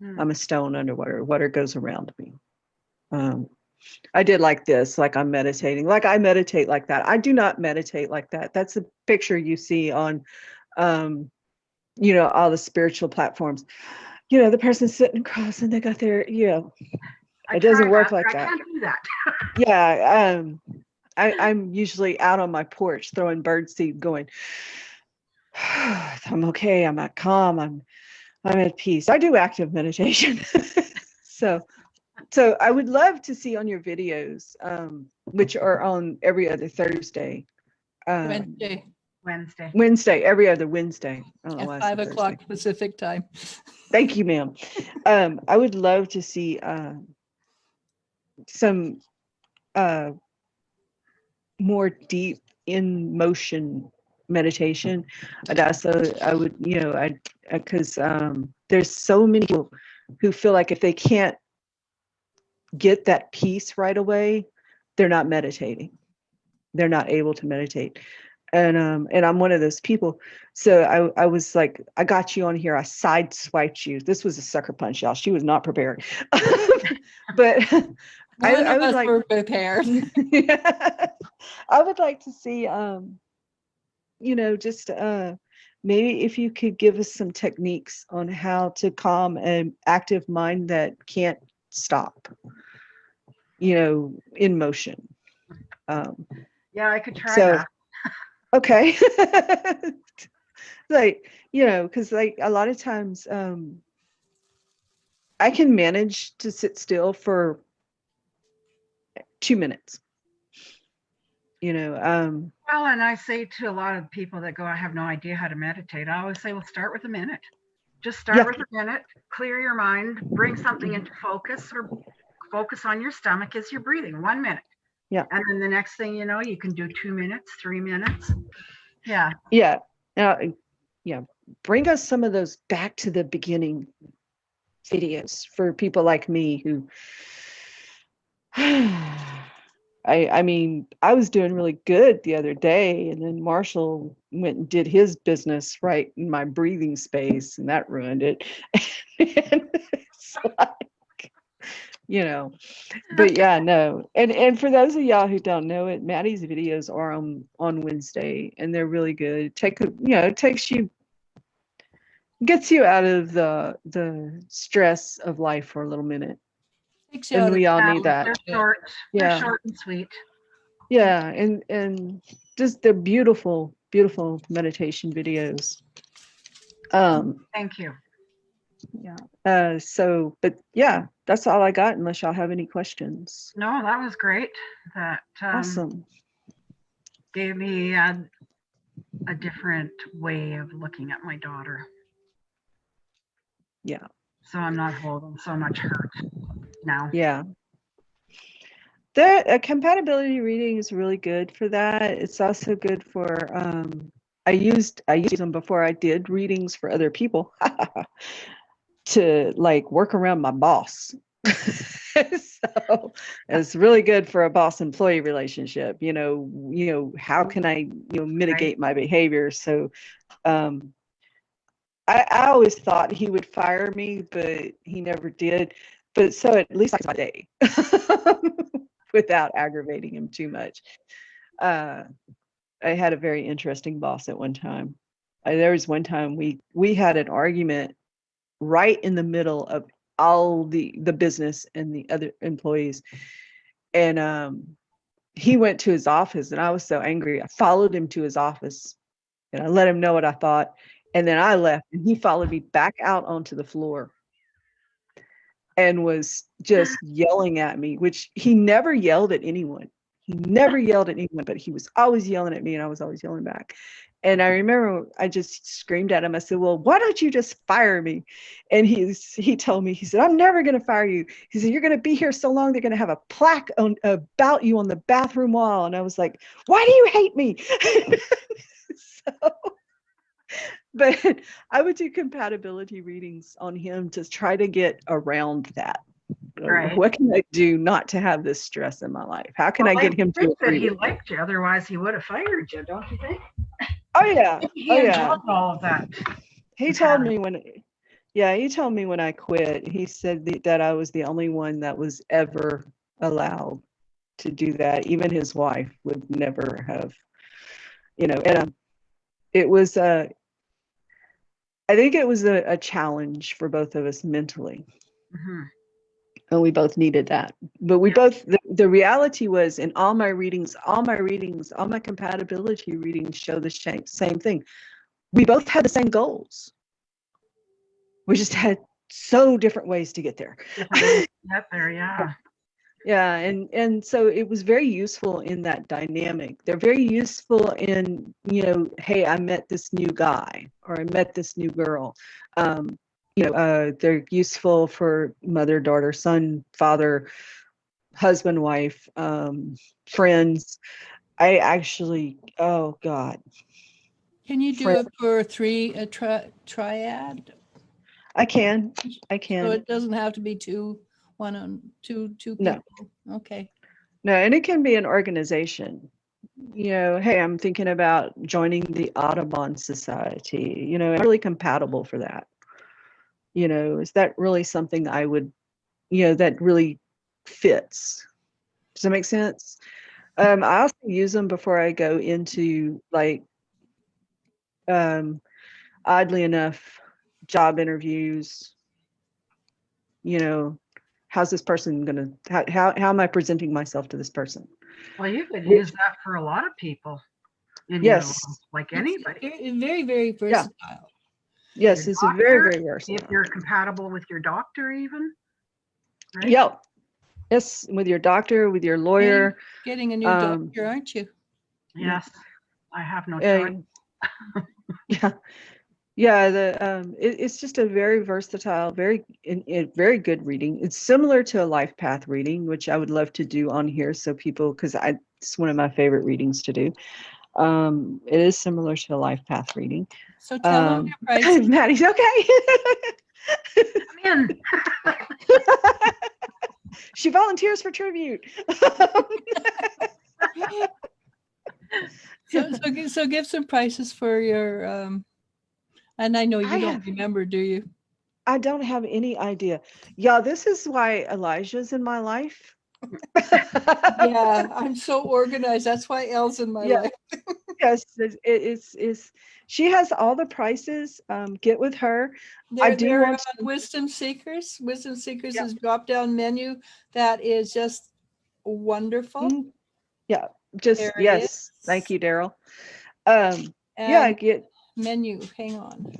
I'm a stone underwater. Water goes around me. I did like this, like I'm meditating, like I meditate like that. I do not meditate like that. That's the picture you see on, all the spiritual platforms. The person sitting across and they got their, it doesn't work like that. I can't do that. Yeah. I'm usually out on my porch throwing birdseed going, I'm okay. I'm at calm. I'm at peace. I do active meditation. So I would love to see on your videos, which are on every other Thursday. Wednesday, every other Wednesday. At 5 o'clock Pacific time. Thank you, ma'am. I would love to see some more deep in motion meditation. I would, because there's so many people who feel like if they can't get that peace right away, they're not meditating. They're not able to meditate. And I'm one of those people. So I was like, I got you on here. I sideswiped you. This was a sucker punch, y'all. She was not prepared. but None I of would us like, were prepared. I would like to see, just maybe if you could give us some techniques on how to calm an active mind that can't stop, in motion. Yeah, I could try So, that. okay. Like, because like a lot of times I can manage to sit still for 2 minutes, Well, and I say to a lot of people that go, I have no idea how to meditate. I always say, well, start with a minute. Just start yeah. with a minute, clear your mind, bring something Mhm. into focus, or focus on your stomach as you're breathing. 1 minute. Yeah. And then the next thing you know, you can do 2 minutes, 3 minutes. Yeah. Yeah. Now, yeah. Bring us some of those back to the beginning videos for people like me who I mean, I was doing really good the other day, and then Marshall went and did his business right in my breathing space, and that ruined it. And it's like, but yeah, no. And for those of y'all who don't know it, Maddie's videos are on Wednesday, and they're really good. It gets you out of the stress of life for a little minute. Takes you And out of we all the need that. They're Yeah. short. They're Yeah. short and sweet. Yeah, and just they're beautiful, beautiful meditation videos. Thank you. But yeah, that's all I got unless y'all have any questions. No, that was great. That Awesome. gave me a different way of looking at my daughter. Yeah. So I'm not holding so much hurt now. Yeah. The compatibility reading is really good for that. It's also good for I used them before I did readings for other people to like work around my boss. So it's really good for a boss employee relationship. How can I, mitigate my behavior? So I always thought he would fire me, but he never did. But so at least I got my day without aggravating him too much. I had a very interesting boss at one time. There was one time we had an argument right in the middle of all the business and the other employees, and he went to his office, and I was so angry. I followed him to his office, and I let him know what I thought, and then I left, and he followed me back out onto the floor and was just yelling at me, which he never yelled at anyone. He never yelled at anyone, but he was always yelling at me, and I was always yelling back. And I remember I just screamed at him. I said, well, why don't you just fire me? And he told me, he said, I'm never going to fire you. He said, you're going to be here so long, they're going to have a plaque about you on the bathroom wall. And I was like, why do you hate me? So, but I would do compatibility readings on him to try to get around that. Right. What can I do not to have this stress in my life? How can Well, I get him to think that agree he with me? liked you, otherwise he would have fired you, don't you think? Oh yeah. He enjoyed all of that. He told me when I quit, he said that I was the only one that was ever allowed to do that. Even his wife would never have, and it was I think it was a challenge for both of us mentally. Mm-hmm. And we both needed that. But we both, the reality was in all my compatibility readings show the same thing. We both had the same goals. We just had so different ways to get there. Different ways to get there, yeah. Yeah, and so it was very useful in that dynamic. They're very useful in, hey, I met this new guy or I met this new girl. They're useful for mother, daughter, son, father, husband, wife, friends. I actually, oh God. Can you do it for a triad? I can. So it doesn't have to be two people. No. Okay. No, and it can be an organization. Hey, I'm thinking about joining the Audubon Society. I'm really compatible for that. Is that really something I would, that really fits. Does that make sense? I also use them before I go into like, oddly enough, job interviews. You know, how's this person gonna? How am I presenting myself to this person? Well, you could Which, use that for a lot of people in your yes, life, like It's anybody. very, very yeah, versatile. yes, Your it's a very, doctor, very if versatile. you're compatible with your doctor, even, right? Yeah, yes, with your doctor, with your lawyer. Getting a new Um, doctor, aren't you? yeah, Yes, I have no choice. yeah, yeah. It's just a very versatile, very good reading. It's similar to a life path reading, which I would love to do on here, so people, because it's one of my favorite readings to do. It is similar to a life path reading. So tell them your price. Maddie's okay. I'm in. She volunteers for tribute. So give some prices for your and I know you don't have remember, do you? I don't have any idea. Yeah, this is why Elijah's in my life. Yeah, I'm so organized. That's why Elle's in my Yeah, life. yes, it's she has all the prices. Get with her. I do They're want on to. Wisdom Seekers. Wisdom Seekers Yeah. is drop-down menu that is just wonderful. Mhm. Yeah, There just it yes. Thank is. you, Daryl. Yeah, And get. menu, hang on.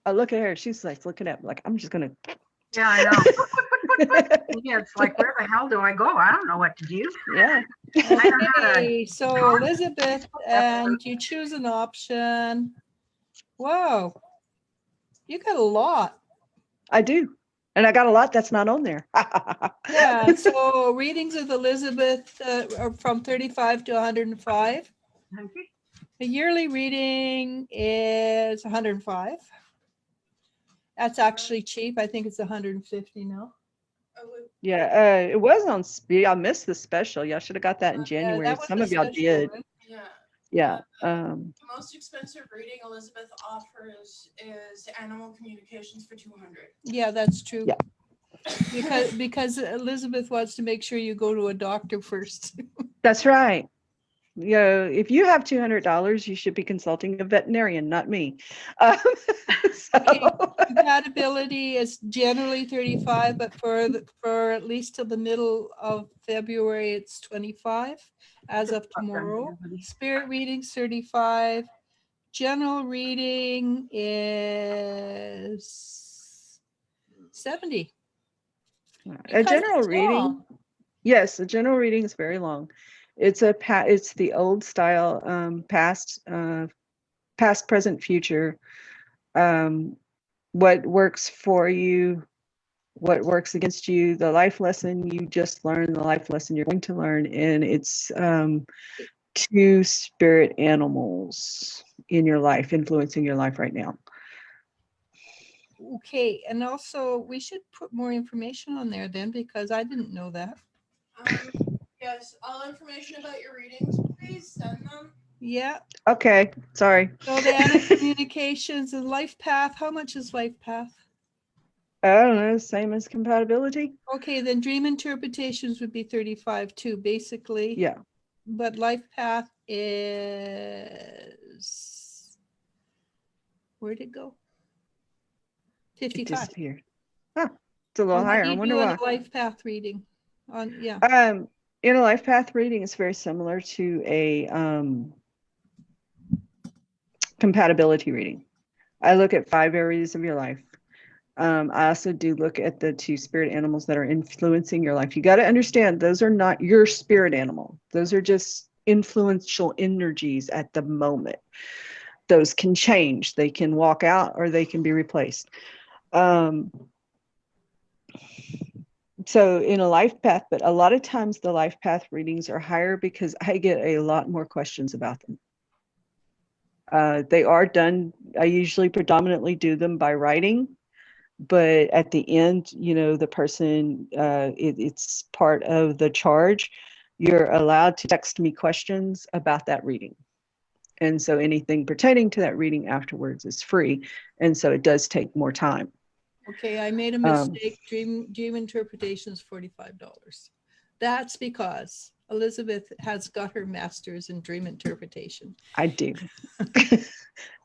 I look at her. She's like looking at me like I'm just gonna. Yeah, I know. Yeah, it's like, where the hell do I go? I don't know what to do. Yeah. I know how to Okay, so Elizabeth, and you choose an option. Wow, you got a lot. I do. And I got a lot that's not on there. Yeah, so readings with Elizabeth are from 35 to 105. Okay. The yearly reading is 105. That's actually cheap. I think it's 150 now. Yeah, it was on speed. I missed the special. Y'all should have got that in Yeah, January. that was Some a of y'all special did. one. Yeah. Yeah. The most expensive reading Elizabeth offers is Animal Communications for 200. Yeah, that's true. Yeah. Because Elizabeth wants to make sure you go to a doctor first. That's right. You know, if you have $200, you should be consulting a veterinarian, not me. Okay, So, compatibility is generally 35, but for at least till the middle of February, it's 25 as of tomorrow. Spirit readings 35. General reading is 70. a Because general it's reading, long. yes, a general reading is very long. It's it's the old style, past, present, future. What works for you, what works against you, the life lesson you just learned, the life lesson you're going to learn, and it's two spirit animals in your life, influencing your life right now. Okay, and also we should put more information on there then, because I didn't know that. Yes, all information about your readings, please send them. Yeah, Okay, sorry. so the animal communications and life path, how much is life path? I don't know, same as compatibility. Okay, then dream interpretations would be 35 too, basically. Yeah, But life path is, where'd it go? it 55. disappeared. Huh, it's a little And what higher. do I you wonder do in why. a life path reading? Yeah. In a life path reading, it's very similar to a compatibility reading. I look at 5 areas of your life. I also do look at the 2 spirit animals that are influencing your life. You got to understand, those are not your spirit animal. Those are just influential energies at the moment. Those can change. They can walk out or they can be replaced. So in a life path, but a lot of times the life path readings are higher because I get a lot more questions about them. They are done, I usually predominantly do them by writing, but at the end, you know, the person, it's part of the charge. You're allowed to text me questions about that reading. And so anything pertaining to that reading afterwards is free. And so it does take more time. Okay, I made a mistake. Dream interpretation is $45. That's because Elizabeth has got her master's in dream interpretation. I do.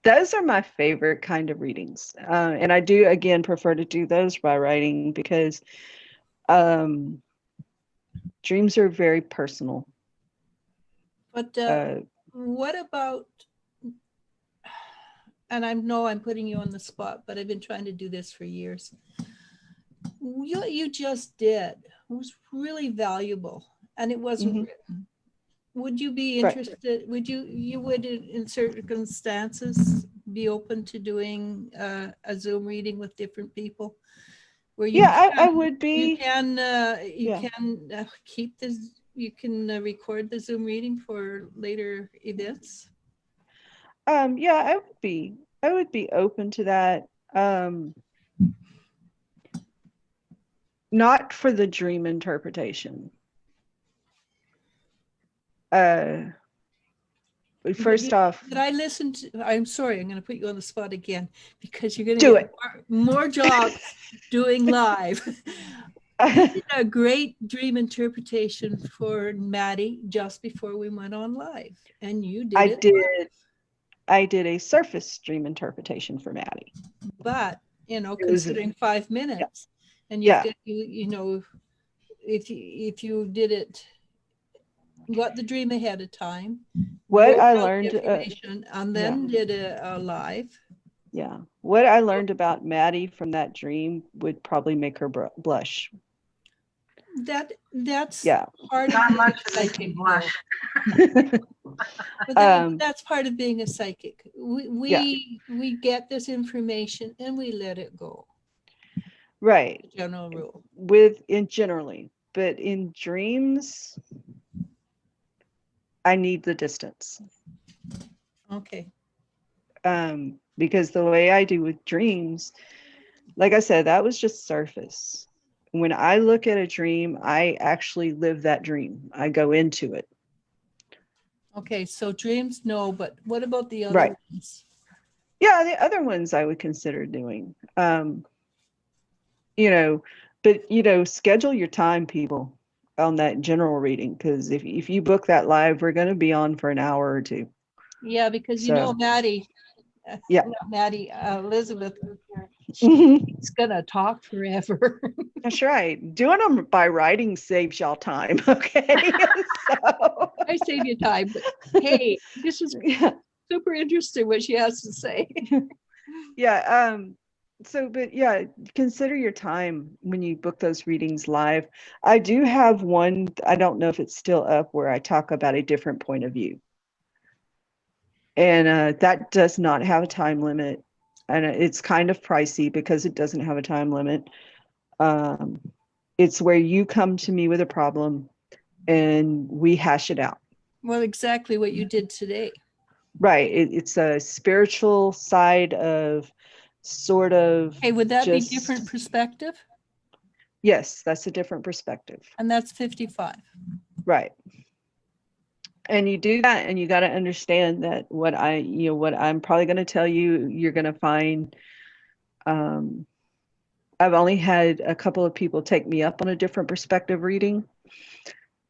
Those are my favorite kind of readings. And I do, again, prefer to do those by writing because dreams are very personal. But what about, and I know I'm putting you on the spot, but I've been trying to do this for years. What you just did was really valuable, and it wasn't written. Would you be interested, would you would in circumstances be open to doing a Zoom reading with different people? Where you I would be. You can keep this, you can record the Zoom reading for later events. Yeah, I would be open to that. Not for the dream interpretation. First off, Did I listen to, I'm sorry, I'm going to put you on the spot again because you're going Do to get more jobs doing live. You did a great dream interpretation for Maddie just before we went on live, and you did I did a surface dream interpretation for Maddie. But you know, It was- considering 5 minutes, and you know, if you did it, got the dream ahead of time, What wrote I down the learned, information, and then did a live. yeah, what I learned about Maddie from that dream would probably make her blush. That's Yeah. part of Not being much a to make me psychic. blush. But that's part of being a psychic. We get this information and we let it go. Right. General rule. Generally, but in dreams, I need the distance. Okay. Because the way I do with dreams, like I said, that was just surface. When I look at a dream, I actually live that dream. I go into it. Okay, so dreams, no, but what about the other ones? Yeah, the other ones I would consider doing. You know, but schedule your time, people, on that general reading, because if you book that live, we're going to be on for an hour or two. Yeah, because you know, Maddie, Elizabeth, she's gonna talk forever. That's right. Doing them by writing saves y'all time. Okay. So I save you time, but hey, this is super interesting what she has to say. Yeah. But yeah, consider your time when you book those readings live. I do have one, I don't know if it's still up, where I talk about a different point of view. And that does not have a time limit. And it's kind of pricey because it doesn't have a time limit. It's where you come to me with a problem and we hash it out. Well, exactly what you did today. Right. It's a spiritual side of sort of. Hey, would that be different perspective? Yes, that's a different perspective. And that's 55. Right. And you do that, and you got to understand that what I'm probably going to tell you, you're going to find. I've only had a couple of people take me up on a different perspective reading.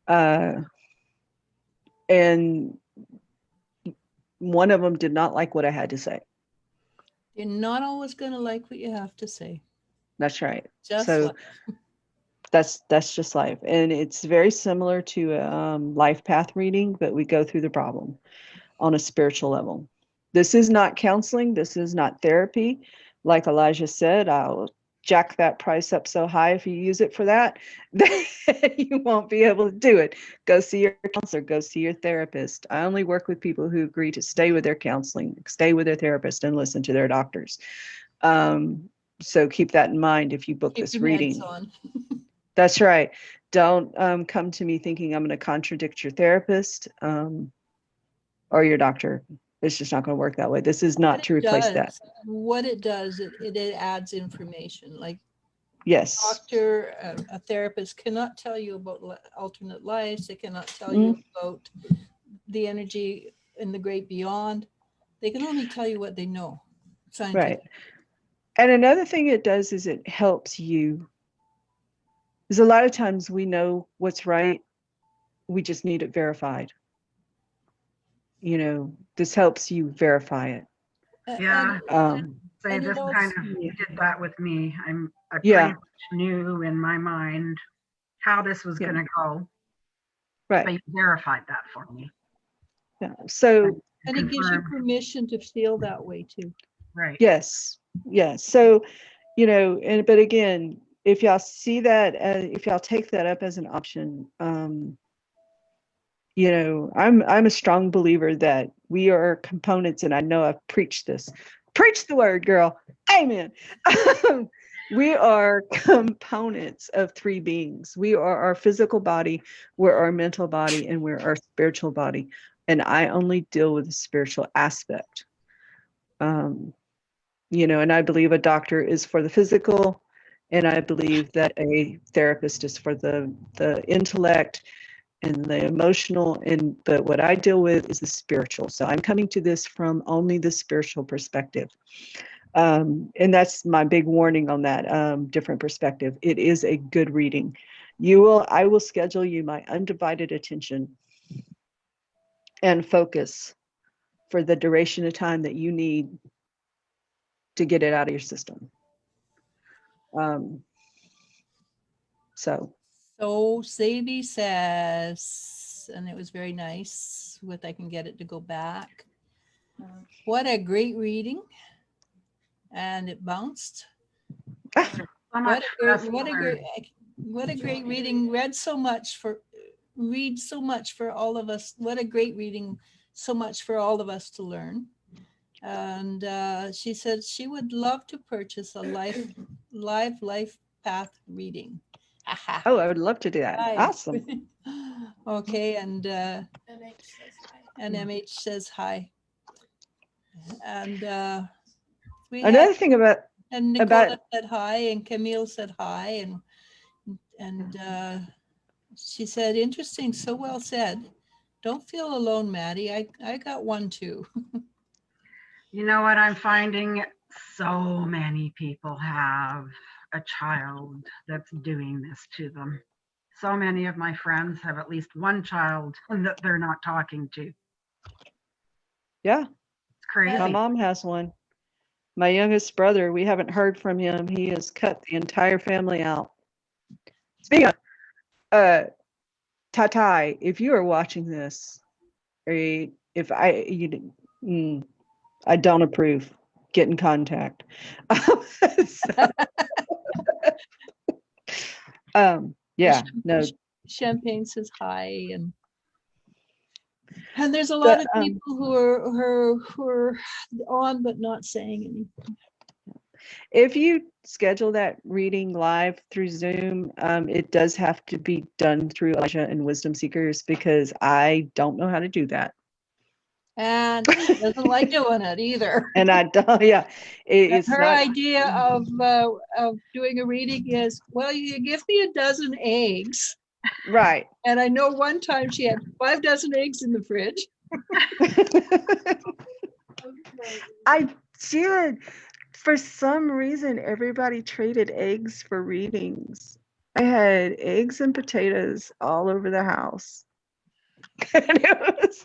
And one of them did not like what I had to say. You're not always going to like what you have to say. That's right. Just so life. that's just life. And it's very similar to a life path reading, but we go through the problem on a spiritual level. This is not counseling. This is not therapy. Like Elijah said, I'll jack that price up so high if you use it for that, that you won't be able to do it. Go see your counselor, go see your therapist. I only work with people who agree to stay with their counseling, stay with their therapist, and listen to their doctors. So keep that in mind if you book this reading. That's right. Don't come to me thinking I'm going to contradict your therapist or your doctor. It's just not going to work that way. This is not to replace that. What it does, it adds information. Like, yes, a doctor, a therapist cannot tell you about alternate lives. They cannot tell you about the energy in the great beyond. They can only tell you what they know. Right. And another thing it does is it helps you. Because a lot of times we know what's right, we just need it verified. You know, this helps you verify it. Yeah. Say And it this also, kind of did that with me. I pretty Yeah, much knew in my mind how this was yeah, going to go. right. But you verified that for me. Yeah. So and it gives you Confirmed. permission to feel that way too. Right. yes, yes. So, you know, and but again, if y'all see that, if y'all take that up as an option, you know, I'm a strong believer that we are components, and I know I've preached this. Preach the word, girl. Amen. We are components of three beings. We are our physical body, we're our mental body, and we're our spiritual body. And I only deal with the spiritual aspect. You know, and I believe a doctor is for the physical, and I believe that a therapist is for the intellect and the emotional, but what I deal with is the spiritual. So I'm coming to this from only the spiritual perspective. And that's my big warning on that different perspective. It is a good reading. I will schedule you my undivided attention and focus for the duration of time that you need to get it out of your system. So Sadie says, and it was very nice I can get it to go back. What a great reading. And it bounced. So much for us to learn. What a great reading. Read so much for all of us. What a great reading. So much for all of us to learn. And she said she would love to purchase a life path reading. Aha. oh, I would love to do that. Right. Awesome. Okay, and MH says hi. MH says hi. And we Another had, thing about and Nicola said hi, and Camille said hi, and she said, interesting, so well said. Don't feel alone, Maddie. I got one too. You know what I'm finding? So many people have a child that's doing this to them. So many of my friends have at least one child that they're not talking to. yeah, It's crazy. my mom has one. My youngest brother, we haven't heard from him. He has cut the entire family out. Speaking of, Tatai, if you are watching this, I don't approve. Get in contact. Yeah, no. Champagne says hi, and there's a lot of people who are on but not saying anything. If you schedule that reading live through Zoom, it does have to be done through Elijah and Wisdom Seekers, because I don't know how to do that. And she doesn't like doing it either. And I don't, yeah. It's her not, idea of doing a reading is, well, you give me a dozen eggs. right. And I know one time she had 5 dozen eggs in the fridge. I did. For some reason, everybody traded eggs for readings. I had eggs and potatoes all over the house. And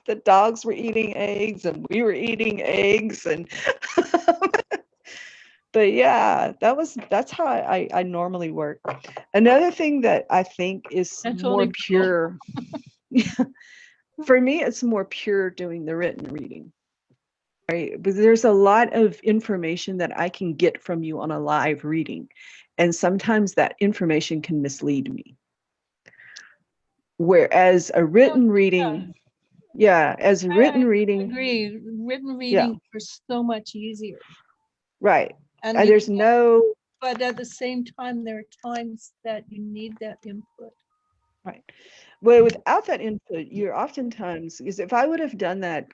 the dogs were eating eggs and we were eating eggs, and but yeah, that's how I normally work. Another thing that I think is That's more only pure for me, it's more pure doing the written reading, right? But there's a lot of information that I can get from you on a live reading, and sometimes that information can mislead me. Whereas a written reading, as a written reading, I agree. Written reading are so much easier. Right. And there's no, but at the same time, there are times that you need that input. right. Well, without that input, you're oftentimes, because if I would have done that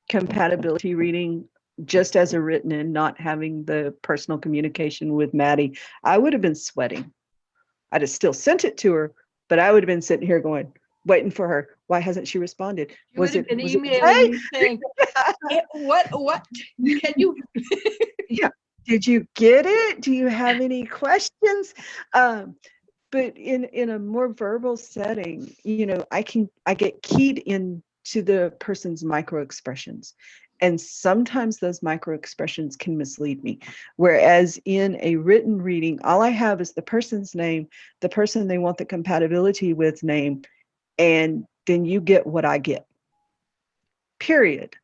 compatibility reading just as a written and not having the personal communication with Maddie, I would have been sweating. I'd have still sent it to her, but I would have been sitting here going, waiting for her. Why hasn't she responded? You would have been emailing me saying, what, can you? Yeah. Did you get it? Do you have any questions? But in a more verbal setting, I get keyed into the person's micro expressions. And sometimes those micro expressions can mislead me. Whereas in a written reading, all I have is the person's name, the person they want the compatibility with name, and then you get what I get. Period.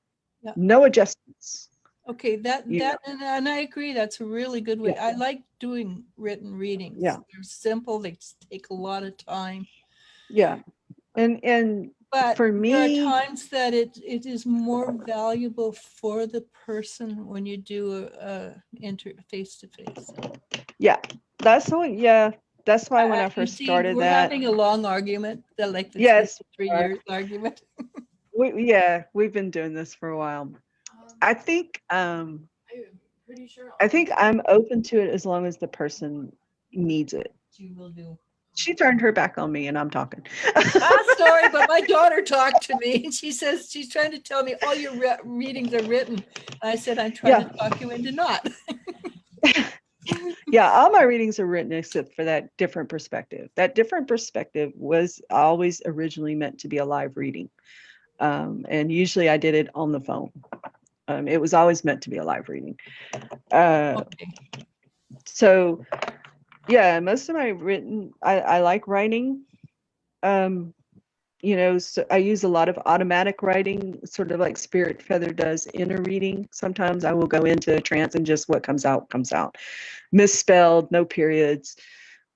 Yeah. No adjustments. Okay, Yeah. and I agree, that's a really good way. Yeah. I like doing written readings. Yeah. They're simple, they take a lot of time. Yeah. And But for there me, are times that it is more valuable for the person when you do a face to face. yeah, that's why when I You first see, started we're that, having a long argument, like the yes, 3 years argument. we've been doing this for a while. Um, I think I'm pretty sure. I'm open to it as long as the person needs it. You will do. She turned her back on me and I'm talking. Sorry, but my daughter talked to me and she says she's trying to tell me all your readings are written. I said, I'm trying to talk you into not. Yeah, all my readings are written except for that different perspective. That different perspective was always originally meant to be a live reading. And usually I did it on the phone. It was always meant to be a live reading. Okay. So yeah, most of my written, I like writing. So I use a lot of automatic writing, sort of like Spirit Feather does in a reading. Sometimes I will go into a trance and just what comes out, comes out. Misspelled, no periods.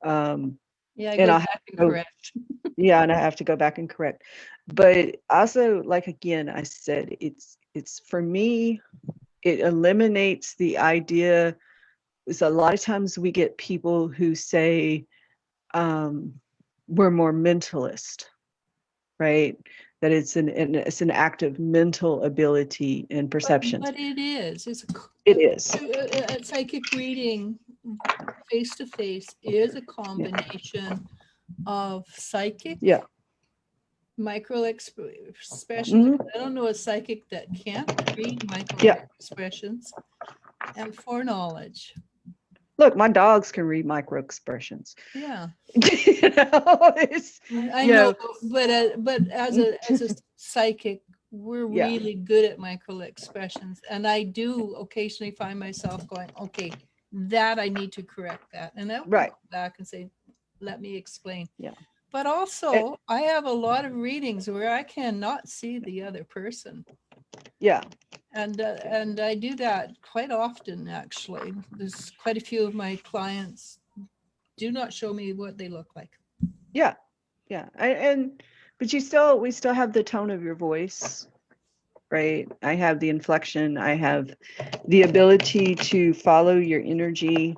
Yeah, I And go I'll back and correct. Yeah, and I have to go back and correct. But also, like again, I said, it's for me, it eliminates the idea. Is a lot of times we get people who say we're more mentalist, right? That it's an act of mental ability and perceptions. But it is. It is. A psychic reading face to face is a combination of psychic, Yeah. micro expressions. Mhm. I don't know a psychic that can't read micro Yeah. expressions, and foreknowledge. Look, my dogs can read micro expressions. Yeah, It's, I you know, know, but as a psychic, we're Yeah. really good at micro expressions, and I do occasionally find myself going, okay, that I need to correct that, and I'll Right. go back and say, let me explain. Yeah. But also, I have a lot of readings where I cannot see the other person, Yeah. and I do that quite often. Actually, there's quite a few of my clients do not show me what they look like. Yeah. Yeah. But we still have the tone of your voice, right? I have the inflection. I have the ability to follow your energy.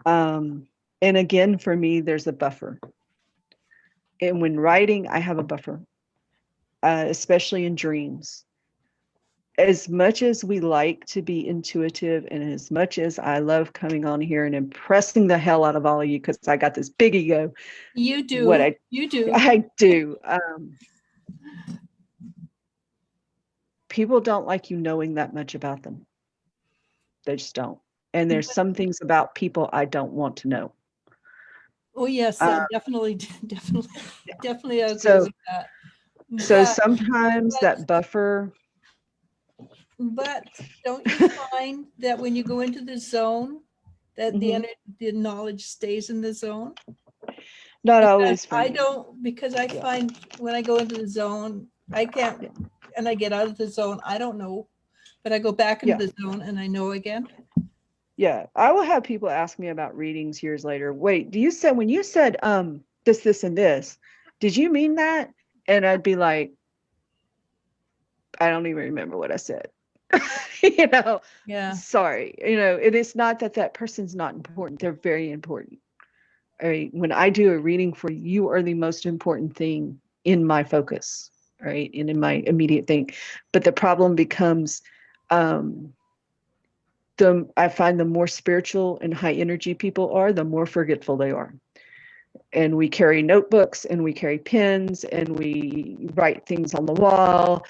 And again, for me, there's a buffer. And when writing, I have a buffer, especially in dreams. As much as we like to be intuitive and as much as I love coming on here and impressing the hell out of all of you because I got this big ego. You do. What you do. I do. People don't like you knowing that much about them. They just don't. And there's some things about people I don't want to know. Oh yes, definitely, definitely agree So- with that. So But- sometimes that buffer, But don't you find that when you go into the zone, that Mhm. the knowledge stays in the zone? not Because always for I me. don't, because I Yeah. find when I go into the zone, I can't, and I get out of the zone, I don't know, but I go back into the zone and I know again. Yeah, I will have people ask me about readings years later. Wait, when you said this, and this, did you mean that? And I'd be like, I don't even remember what I said. Yeah. Sorry. It is not that person's not important. They're very important. All right. When I do a reading for you, you are the most important thing in my focus, right? And in my immediate thing. But the problem becomes I find the more spiritual and high energy people are, the more forgetful they are. And we carry notebooks and we carry pens and we write things on the wall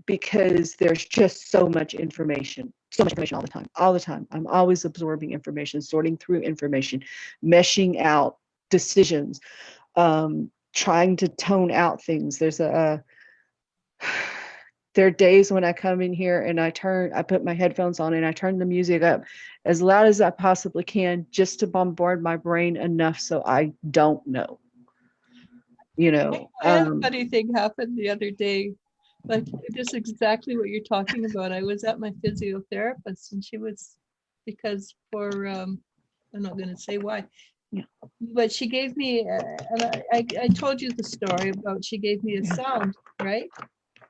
because there's just so much information so much information all the time. I'm always absorbing information, sorting through information, meshing out decisions, trying to tone out things. There are days when I come in here and I put my headphones on and I turn the music up as loud as I possibly can, just to bombard my brain enough so I don't know. I had a funny thing happen the other day. Like, just exactly what you're talking about. I was at my physiotherapist and she was, because I'm not going to say why, Yeah. but she gave me, and I told you the story about, she gave me a sound, right?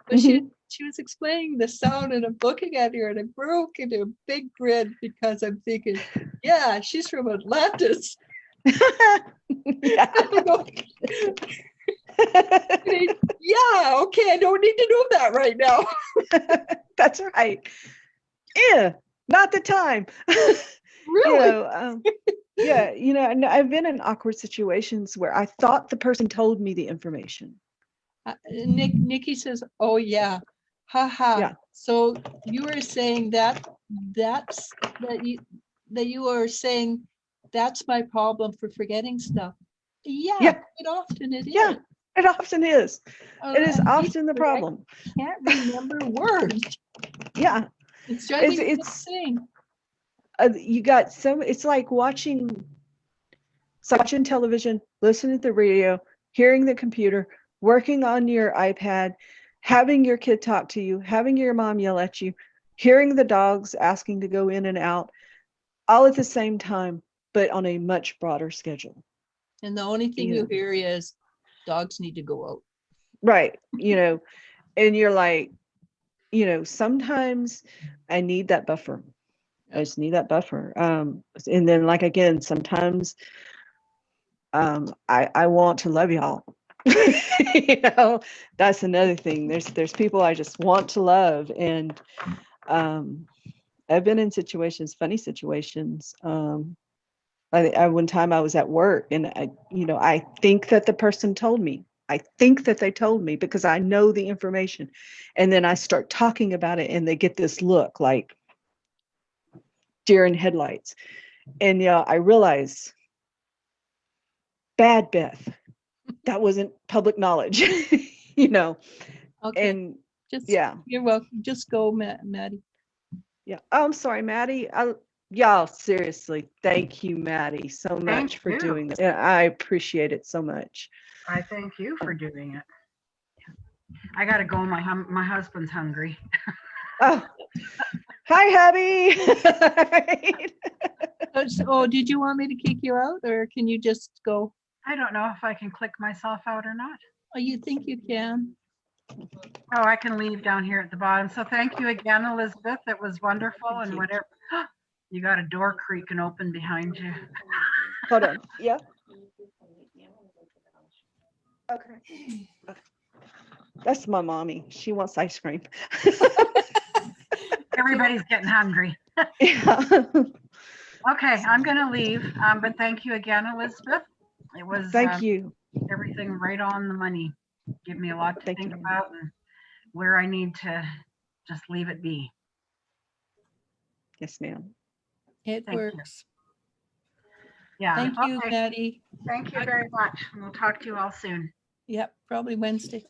But she was explaining the sound and I'm looking at her and I broke into a big grin because I'm thinking, yeah, she's from Atlantis. Yeah. Yeah, okay, I don't need to know that right now. That's right. Yeah, not the time. Really? Yeah, and I've been in awkward situations where I thought the person told me the information. Nikki says, oh yeah, haha. Yeah. So you were saying that you are saying that's my problem for forgetting stuff. Yeah, quite often it is. Yeah, it often is. It is And often the problem. I can't remember words. Yeah. It's driving me It's insane. It's like watching television, listening to the radio, hearing the computer, working on your iPad, having your kid talk to you, having your mom yell at you, hearing the dogs asking to go in and out, all at the same time, but on a much broader schedule. And the only thing you hear is dogs need to go out. Right. And you're like, sometimes I need that buffer. I just need that buffer. And then, like, again, sometimes I want to love y'all. That's another thing. There's people I just want to love. And I've been in funny situations. One time I was at work and I think that the person told me. I think that they told me because I know the information. And then I start talking about it and they get this look like deer in headlights. And I realize, bad Beth, that wasn't public knowledge. Okay. And you're welcome. Just go, Maddie. Yeah. Oh, I'm sorry, Maddie. Y'all, seriously, thank you, Maddie, so much for doing this. Yeah, I appreciate it so much. I thank you for doing it. I gotta go. My husband's hungry. Oh, hi, hubby. Oh, did you want me to kick you out, or can you just go? I don't know if I can click myself out or not. Oh, you think you can? Oh, I can leave down here at the bottom. So thank you again, Elizabeth. It was wonderful. And whatever. You got a door creaking open behind you. Hold on. Yeah. Okay. That's my mommy. She wants ice cream. Everybody's getting hungry. Yeah. Okay, I'm going to leave. But thank you again, Elizabeth. It was thank you. Everything right on the money. Give me a lot to think about and where I need to just leave it be. Yes, ma'am. It works. Yeah. Thank you, Maddie. Thank you very much. And we'll talk to you all soon. Yep, probably Wednesday.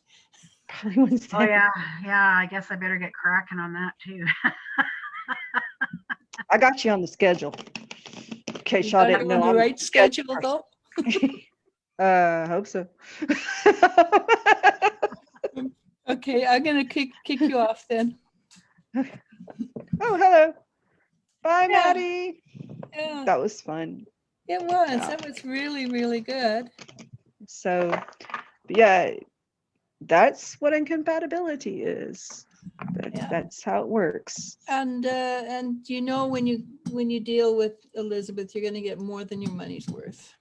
Probably Wednesday. Oh, yeah. Yeah, I guess I better get cracking on that too. I got you on the schedule. In case y'all didn't know. On the right schedule, though? I hope so. Okay, I'm gonna kick you off then. Oh, hello. Bye, Maddie. Yeah. That was fun. It was. Yeah. That was really, really good. So, yeah, that's what incompatibility is. That's how it works. And when you deal with Elizabeth, you're going to get more than your money's worth.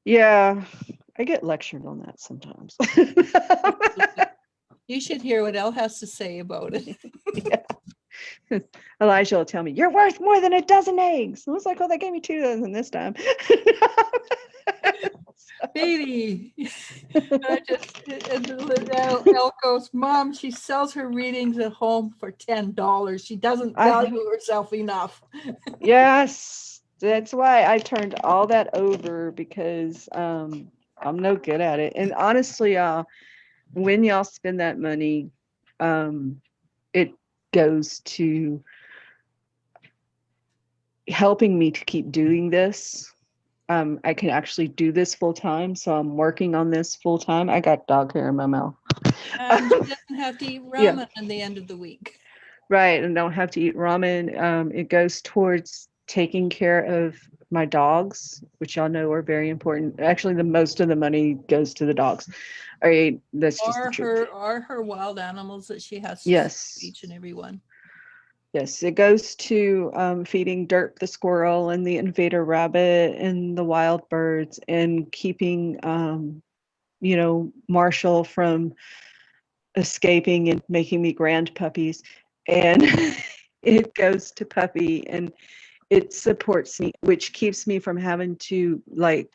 Yeah, I get lectured on that sometimes. You should hear what Elle has to say about it. Yeah. Elijah will tell me, you're worth more than a dozen eggs. I was like, well, they gave me 2 dozen this time. baby. And Elle goes, Mom, she sells her readings at home for $10. She doesn't value herself enough. Yes, that's why I turned all that over because I'm no good at it. And honestly, when y'all spend that money, it goes to helping me to keep doing this. I can actually do this full time, so I'm working on this full time. I got dog hair in my mouth. And she doesn't have to eat Yeah. ramen at the end of the week. Right, and don't have to eat ramen. It goes towards taking care of my dogs, which y'all know are very important. Actually, the most of the money goes to the dogs. That's just the truth. Are her wild animals that she has to Yes. each and every one. Yes, it goes to feeding Dirt the squirrel and the invader rabbit and the wild birds and keeping, Marshall from escaping and making me grand puppies. And it goes to Puppy and it supports me, which keeps me from having to like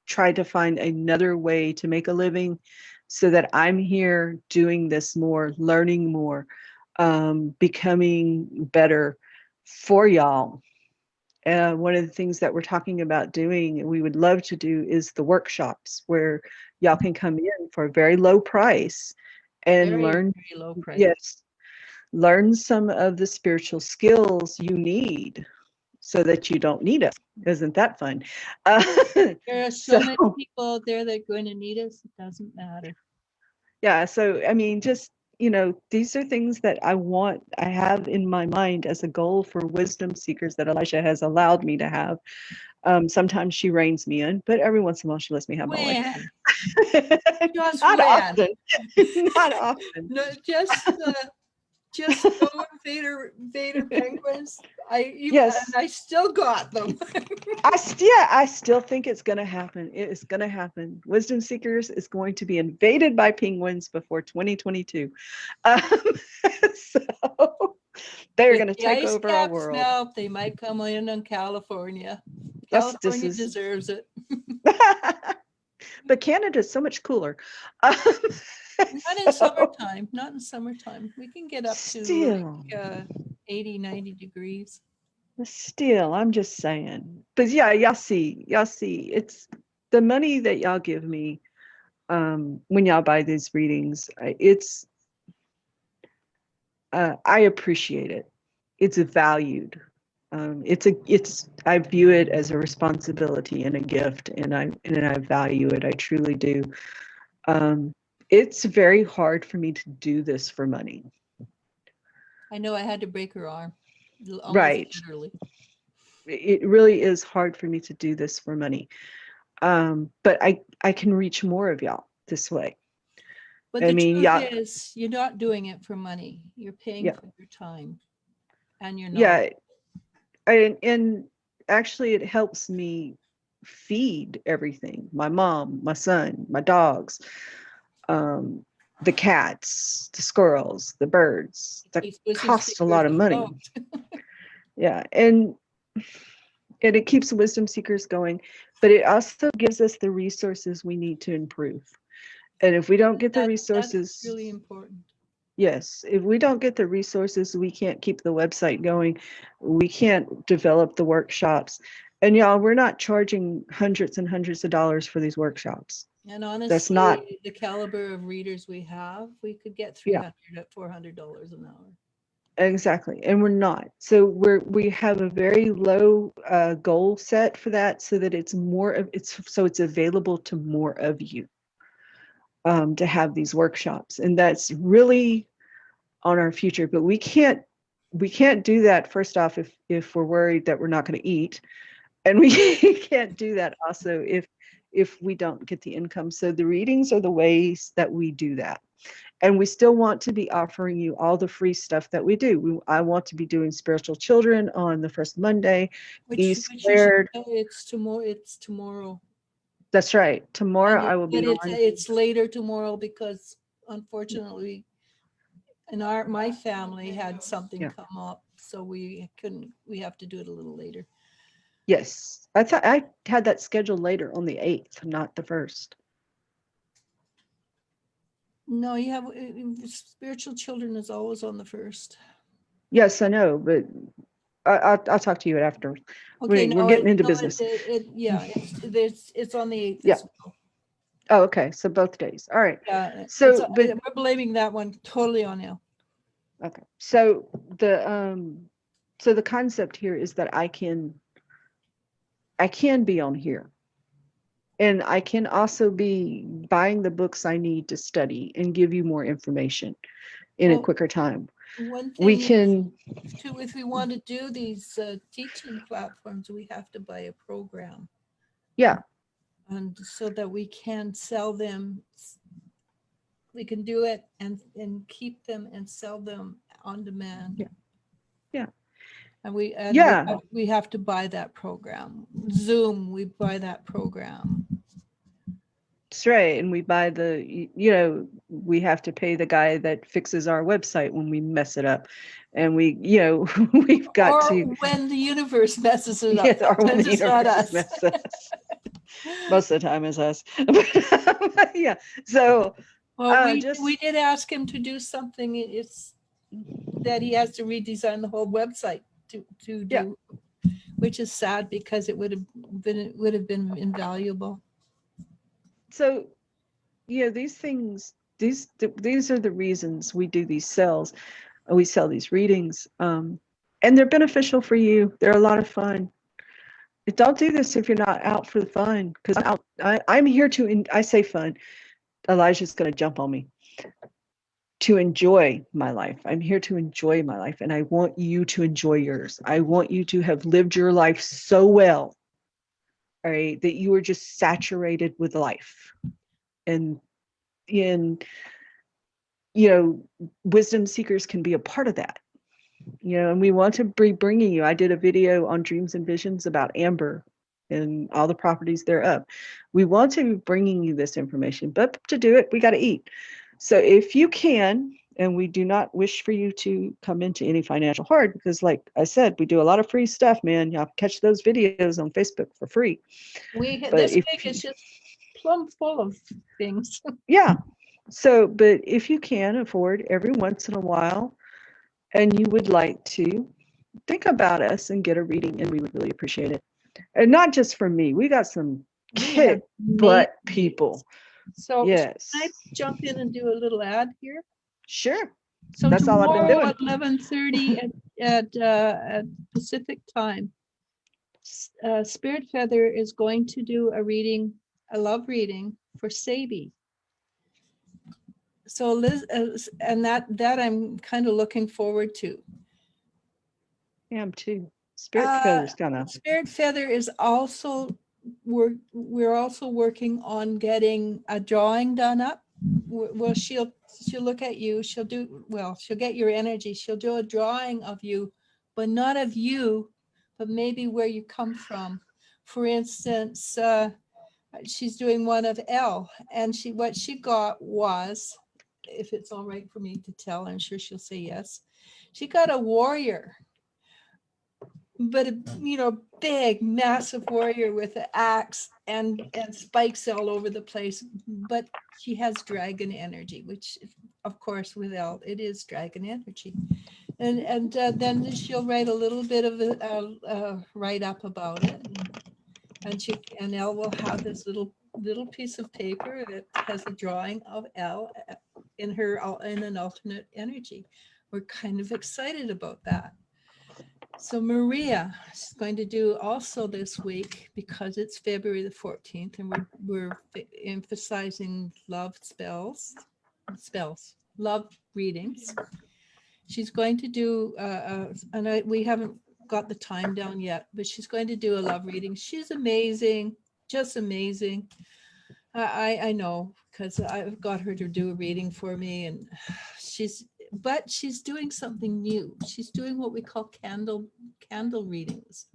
try to find another way to make a living so that I'm here doing this more, learning more, becoming better for y'all. One of the things that we're talking about doing, and we would love to do, is the workshops where y'all can come in for a very low price and Very, learn. very low price. Yes, learn some of the spiritual skills you need so that you don't need us. Isn't that fun? There are so many people out there that are going to need us. It doesn't matter. Yeah, so I mean, just these are things that I have in my mind as a goal for wisdom seekers that Elijah has allowed me to have. Sometimes she reins me in, but every once in a while she lets me have my way. When? Just Not when? often. Not often. No, just go Vader penguins. Yes. And I still got them. I still think it's going to happen. It is going to happen. Wisdom Seekers is going to be invaded by penguins before 2022. So they're going to The take ice over our caps world. melt, they might come in on California. This California is deserves it. But Canada is so much cooler. Not in summertime. Not in summertime. We can get up to Still. like 80, 90 degrees. Still, I'm just saying. But yeah, y'all see, it's the money that y'all give me when y'all buy these readings. I appreciate it. It's valued. I view it as a responsibility and a gift, and I value it. I truly do. It's very hard for me to do this for money. I know I had to break her arm. Almost Right. literally. It really is hard for me to do this for money. But I can reach more of y'all this way. But I the mean, truth yeah, is, you're not doing it for money. You're paying Yeah. for your time and your knowledge. yeah, and actually it helps me feed everything. My mom, my son, my dogs, the cats, the squirrels, the birds. That Keeps Wisdom costs a lot of Seekers money. afloat. Yeah, and it keeps wisdom seekers going, but it also gives us the resources we need to improve. And if we don't get the resources, That's really important. yes, if we don't get the resources, we can't keep the website going. We can't develop the workshops. And y'all, we're not charging hundreds and hundreds of dollars for these workshops. And honestly, That's not, the caliber of readers we have, we could get Yeah. $300 at $400 an hour. exactly. And we're not. So we have a very low goal set for that so that it's available to more of you to have these workshops. And that's really on our future, but we can't do that first off if we're worried that we're not going to eat, and we can't do that also if we don't get the income. So the readings are the ways that we do that, and we still want to be offering you all the free stuff that we do. I want to be doing spiritual children on the first Monday. It's tomorrow. That's right. Tomorrow And I will be on. it's later tomorrow because unfortunately in my family had something come up, so we have to do it a little later. Yes. I thought I had that scheduled later on the 8th, not the 1st. No, you have spiritual children is always on the 1st. Yes, I know, but I'll talk to you after. Okay, We're no, getting into no, business. yeah, it's on the 8th. Yeah. as well. Oh, okay. So both days. All right. Yeah, So, but we're blaming that one totally on you. okay. So the concept here is that I can be on here. And I can also be buying the books I need to study and give you more information in a Well, quicker time. One We thing can, too, if we want to do these teaching platforms, we have to buy a program, yeah, and so that we can sell them. We can do it and keep them and sell them on demand. Yeah. Yeah. And we Yeah. we have to buy that program. Zoom, we buy that program. that's right. And we buy we have to pay the guy that fixes our website when we mess it up. And we've got Or to, when the universe messes it up. yeah, or when Sometimes the it's not universe us. messes us. Most of the time is us. Yeah. So Well, we just, did ask him to do something. It's that he has to redesign the whole website to Yeah. do, which is sad because it would have been invaluable. so these things, these are the reasons we do these sales. We sell these readings, and they're beneficial for you. They're a lot of fun. Don't do this if you're not out for the fun, because I'm here to, I say fun, Elijah's going to jump on me, to enjoy my life. I'm here to enjoy my life, and I want you to enjoy yours. I want you to have lived your life so well, all right, that you are just saturated with life. And wisdom seekers can be a part of that. And we want to be bringing you, I did a video on dreams and visions about amber and all the properties thereof. We want to be bringing you this information, but to do it, we got to eat. So if you can, and we do not wish for you to come into any financial hard, because like I said, we do a lot of free stuff, man. Y'all catch those videos on Facebook for free. But This week is just plumb full of things. Yeah. So, but if you can afford every once in a while, and you would like to, think about us and get a reading, and we would really appreciate it. And not just for me, we got some kick butt people. So yes. can I jump in and do a little ad here? Sure. So That's all I've been tomorrow doing. at 11:30 at Pacific time, Spirit Feather is going to do a love reading for Sabi. So Liz, and that I'm kind of looking forward to. I am too. Spirit Feather's gonna. Spirit Feather is also we're also working on getting a drawing done up. Well, she'll look at you. She'll get your energy. She'll do a drawing of you, but not of you, but maybe where you come from. For instance, she's doing one of Elle, and what she got was, if it's all right for me to tell, I'm sure she'll say yes. She got a warrior, but a big, massive warrior with an axe and spikes all over the place. But she has dragon energy, which, of course, with Elle, it is dragon energy. And then she'll write a little bit of a write up about it, and Elle will have this little piece of paper that has a drawing of Elle in an alternate energy. We're kind of excited about that. So Maria is going to do also this week, because it's February the 14th, and we're emphasizing love love readings. She's going to do, we haven't got the time down yet, but she's going to do a love reading. She's amazing, just amazing. I know, because I've got her to do a reading for me, and she's doing something new. She's doing what we call candle readings,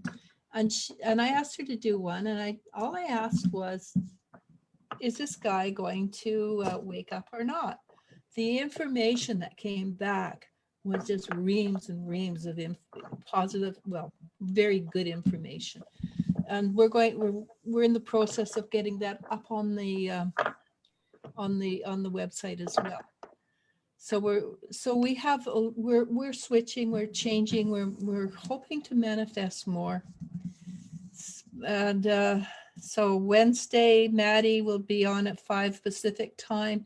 and I asked her to do one, and all I asked was, is this guy going to wake up or not? The information that came back was just reams and reams of positive, very good information. and we're in the process of getting that up on the website as well. So we're switching, we're changing, we're hoping to manifest more. And so Wednesday, Maddie will be on at 5 Pacific time.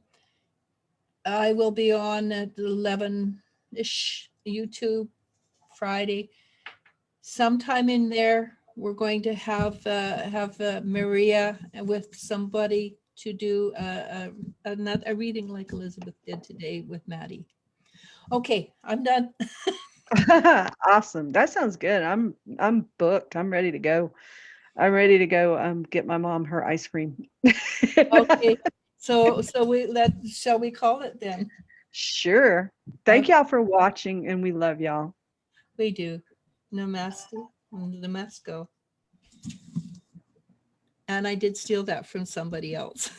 I will be on at 11-ish YouTube Friday. Sometime in there, we're going to have Maria with somebody to do a reading like Elizabeth did today with Maddie. Okay, I'm done. Awesome. That sounds good. I'm booked. I'm ready to go. I'm ready to go get my mom her ice cream. Okay, so shall we call it then? Sure. Thank Okay. y'all for watching, and we love y'all. We do. Namaste. Namasko. And I did steal that from somebody else.